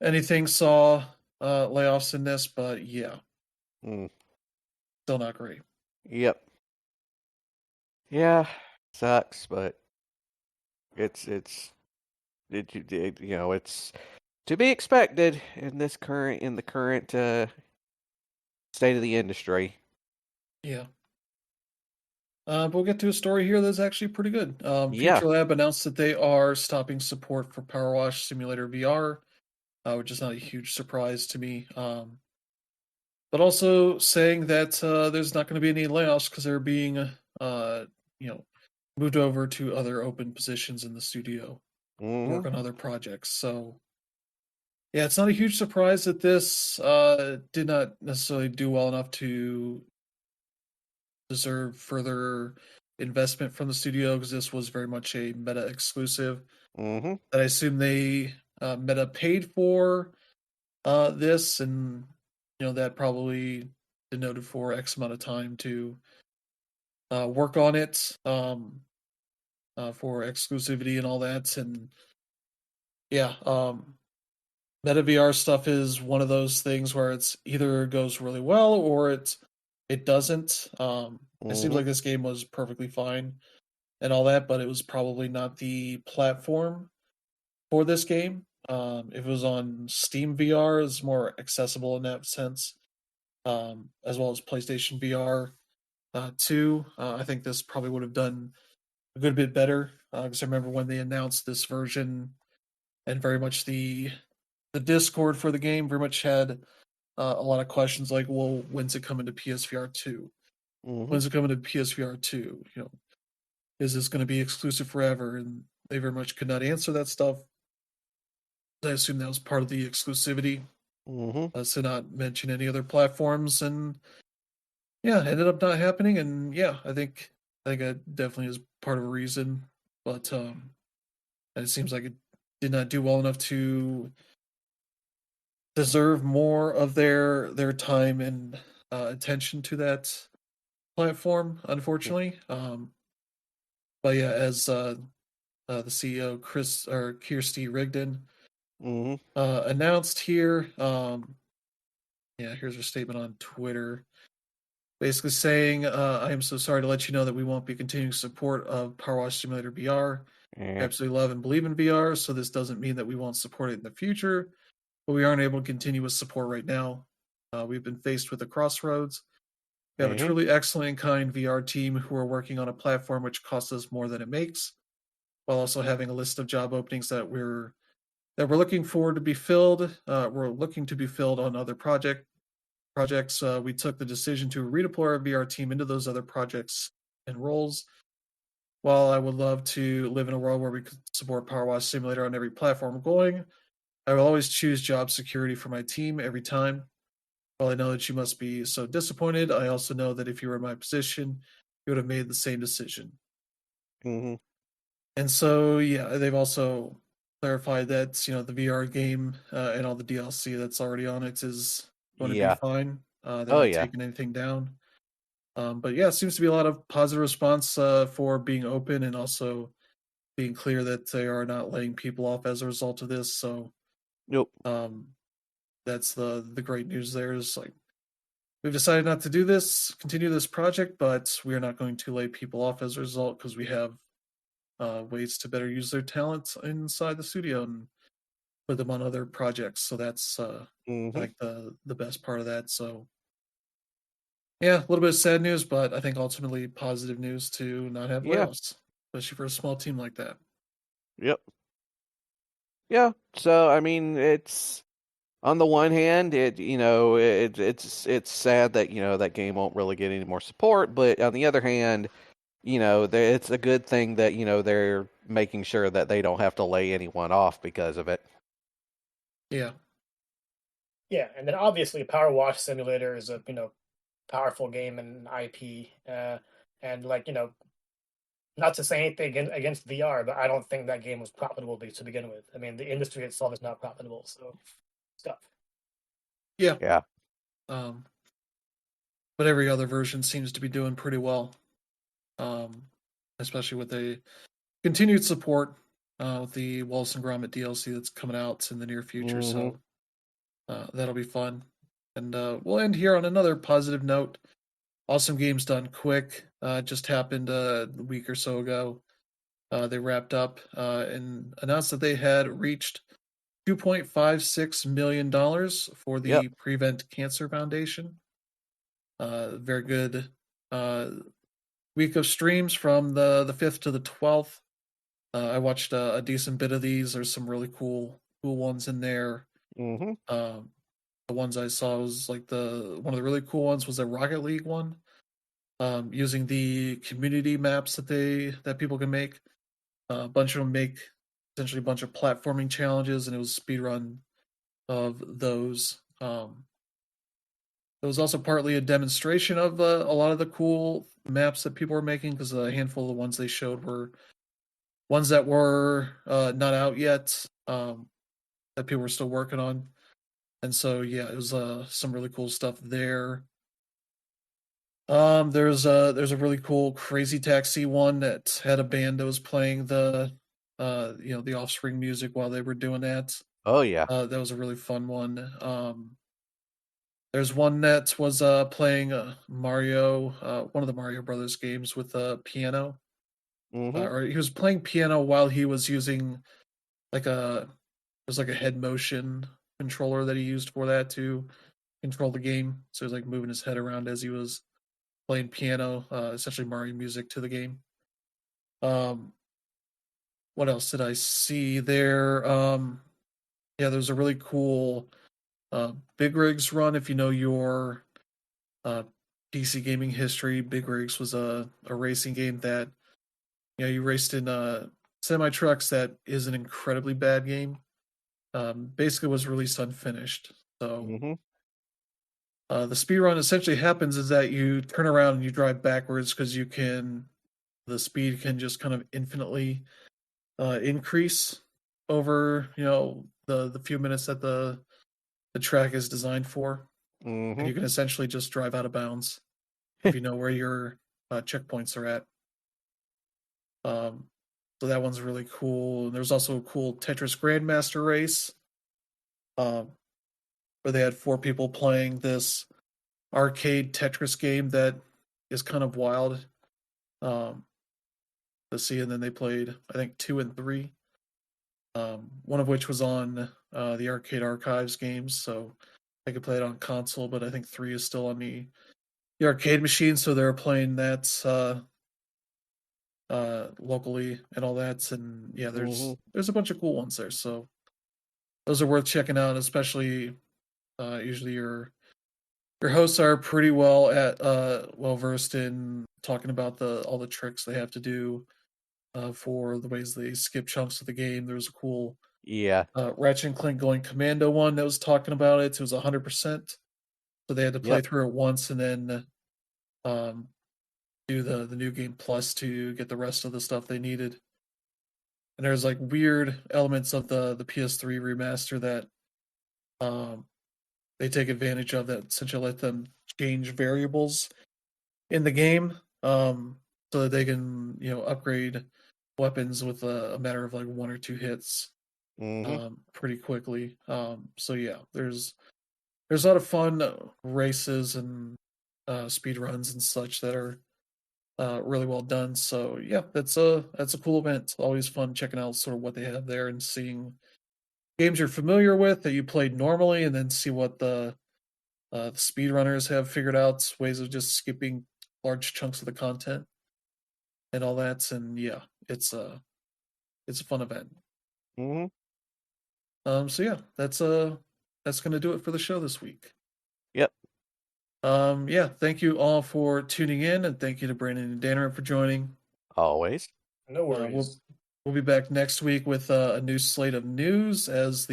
Speaker 1: anything saw layoffs in this, but yeah,
Speaker 2: Mm.
Speaker 1: still not great.
Speaker 2: Yep. Yeah. Sucks, but it's to be expected in the current state of the industry.
Speaker 1: Yeah. But we'll get to a story here that's actually pretty good.
Speaker 2: Yeah.
Speaker 1: Future Lab announced that they are stopping support for Power Wash Simulator VR, which is not a huge surprise to me. But also saying that there's not going to be any layoffs because they're being, you know, moved over to other open positions in the studio to
Speaker 2: Mm-hmm.
Speaker 1: work on other projects. So yeah, it's not a huge surprise that this did not necessarily do well enough to deserve further investment from the studio, because this was very much a Meta exclusive
Speaker 2: Mm-hmm.
Speaker 1: that I assume they Meta paid for this, and that probably denoted for X amount of time to work on it, for exclusivity and all that. And yeah, Meta VR stuff is one of those things where it's either goes really well or it doesn't. It seems
Speaker 2: Mm-hmm.
Speaker 1: like this game was perfectly fine and all that, but it was probably not the platform for this game. If it was on Steam VR, it's more accessible in that sense, as well as PlayStation VR 2. I think this probably would have done a good bit better, because I remember when they announced this version, and very much the Discord for the game very much had a lot of questions like, well, when's it coming to PSVR 2?
Speaker 2: Mm-hmm.
Speaker 1: When's it coming to PSVR 2? Is this going to be exclusive forever? And they very much could not answer that stuff. I assume that was part of the exclusivity,
Speaker 2: Mm-hmm.
Speaker 1: to not mention any other platforms. And yeah, it ended up not happening. And yeah, I think it definitely is part of a reason. But and it seems like it did not do well enough to deserve more of their time and attention to that platform, unfortunately. But yeah, as the CEO Kirsty Rigdon
Speaker 2: Mm-hmm.
Speaker 1: announced here, yeah, here's her statement on Twitter, basically saying, "I am so sorry to let you know that we won't be continuing support of Power Wash Simulator VR. We
Speaker 2: Yeah.
Speaker 1: absolutely love and believe in VR, so this doesn't mean that we won't support it in the future, but we aren't able to continue with support right now. We've been faced with a crossroads. We have a
Speaker 2: Mm-hmm.
Speaker 1: truly excellent and kind VR team who are working on a platform which costs us more than it makes, while also having a list of job openings that we're looking for to be filled. We're looking to be filled on other projects. We took the decision to redeploy our VR team into those other projects and roles. While I would love to live in a world where we could support Power Wash Simulator on every platform going, I will always choose job security for my team every time. while I know that you must be so disappointed, I also know that if you were in my position, you would have made the same decision.
Speaker 2: Mm-hmm.
Speaker 1: And so, yeah, they've also clarified that the VR game and all the DLC that's already on it is going to be
Speaker 2: Yeah.
Speaker 1: fine. They're
Speaker 2: Oh
Speaker 1: not
Speaker 2: yeah.
Speaker 1: taking anything down. But yeah, it seems to be a lot of positive response for being open and also being clear that they are not laying people off as a result of this. So
Speaker 2: Nope.
Speaker 1: um, that's the great news. There is like we've decided not to do this, continue this project, but we are not going to lay people off as a result because we have ways to better use their talents inside the studio and put them on other projects. So that's I
Speaker 2: Mm-hmm.
Speaker 1: think the best part of that. So yeah, a little bit of sad news, but I think ultimately positive news to not have
Speaker 2: Yeah.
Speaker 1: layoffs, especially for a small team like that.
Speaker 2: Yep. Yeah. So I mean, it's on the one hand, it's sad that that game won't really get any more support, but on the other hand, it's a good thing that they're making sure that they don't have to lay anyone off because of it.
Speaker 1: Yeah,
Speaker 3: Yeah, and then obviously Power Wash Simulator is a powerful game and IP, and like not to say anything against VR, but I don't think that game was profitable to begin with. I mean, the industry itself is not profitable, so stuff.
Speaker 1: yeah.
Speaker 2: Yeah.
Speaker 1: Um, but every other version seems to be doing pretty well, um, especially with the continued support with the Wallace and Gromit DLC that's coming out in the near future.
Speaker 2: Mm-hmm.
Speaker 1: So that'll be fun. And we'll end here on another positive note. Awesome Games Done Quick just happened a week or so ago. They wrapped up and announced that they had reached $2.56 million for
Speaker 2: Yep.
Speaker 1: the Prevent Cancer Foundation. Very good week of streams from the 5th to the 12th. I watched a decent bit of these. There's some really cool ones in there.
Speaker 2: Mm-hmm.
Speaker 1: The ones I saw was like one of the really cool ones was a Rocket League one, using the community maps that people can make. A bunch of them make essentially a bunch of platforming challenges, and it was a speed run of those. It was also partly a demonstration of a lot of the cool maps that people were making because a handful of the ones they showed were ones that were not out yet, that people were still working on. And so yeah, it was some really cool stuff there. There's a really cool Crazy Taxi one that had a band that was playing the Offspring music while they were doing that.
Speaker 2: Oh yeah.
Speaker 1: That was a really fun one. There's one that was playing Mario, one of the Mario Brothers games with a piano,
Speaker 2: Mm-hmm.
Speaker 1: or he was playing piano while he was using like there's like a head motion controller that he used for that to control the game. So he was like moving his head around as he was playing piano, essentially Mario music to the game. Um, what else did I see there? Yeah, there's a really cool Big Rigs run. If you know your uh, PC gaming history, Big Rigs was a racing game that you raced in semi trucks. That is an incredibly bad game. Basically, was released unfinished. So
Speaker 2: Mm-hmm.
Speaker 1: the speed run essentially happens is that you turn around and you drive backwards because the speed can just kind of infinitely increase over the few minutes that the track is designed for, and
Speaker 2: Mm-hmm.
Speaker 1: you can essentially just drive out of bounds if you know where your checkpoints are at. Um, so that one's really cool. And there's also a cool Tetris Grandmaster race, um, where they had four people playing this arcade Tetris game that is kind of wild um, to see. And then they played, I think, two and three. One of which was on the Arcade Archives games, so I could play it on console. But I think three is still on the arcade machine, so they're playing that locally and all that. And yeah,
Speaker 2: Mm-hmm.
Speaker 1: there's a bunch of cool ones there, so those are worth checking out. Especially usually your hosts are pretty well versed in talking about the all the tricks they have to do for the ways they skip chunks of the game. There was a cool
Speaker 2: Yeah.
Speaker 1: Ratchet and Clank Going Commando one that was talking about it. It was 100%. so they had to play
Speaker 2: Yep.
Speaker 1: through it once and then do the new game plus to get the rest of the stuff they needed. And there's like weird elements of the PS3 remaster that um, they take advantage of, that essentially let them change variables in the game, so that they can upgrade weapons with a matter of like one or two hits
Speaker 2: Mm-hmm.
Speaker 1: pretty quickly. So yeah, there's a lot of fun races and speed runs and such that are really well done. So yeah, that's a cool event. Always fun checking out sort of what they have there and seeing games you're familiar with that you played normally, and then see what the speedrunners have figured out ways of just skipping large chunks of the content and all that. And yeah, it's a fun event.
Speaker 2: Mm-hmm.
Speaker 1: So yeah, that's gonna do it for the show this week.
Speaker 2: Yep.
Speaker 1: Yeah, thank you all for tuning in, and thank you to Brandon and Danner for joining.
Speaker 2: Always.
Speaker 3: No
Speaker 1: We'll
Speaker 3: worries.
Speaker 1: we'll be back next week with a new slate of news as uh,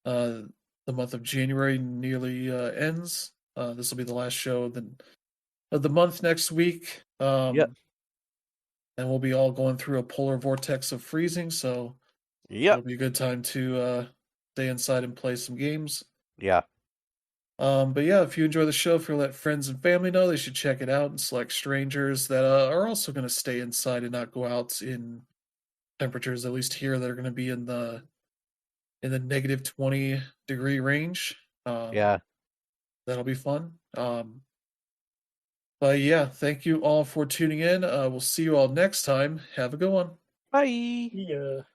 Speaker 1: the month of January nearly ends. This will be the last show of the month next week.
Speaker 2: Yep.
Speaker 1: And we'll be all going through a polar vortex of freezing, so
Speaker 2: Yep.
Speaker 1: it'll be a good time to stay inside and play some games.
Speaker 2: Yeah.
Speaker 1: But yeah, if you enjoy the show, if you let friends and family know, they should check it out and select strangers that are also going to stay inside and not go out in temperatures, at least here, that are going to be in the negative 20-degree range.
Speaker 2: Yeah.
Speaker 1: That'll be fun. But yeah, thank you all for tuning in. We'll see you all next time. Have a good one.
Speaker 2: Bye.
Speaker 3: Yeah.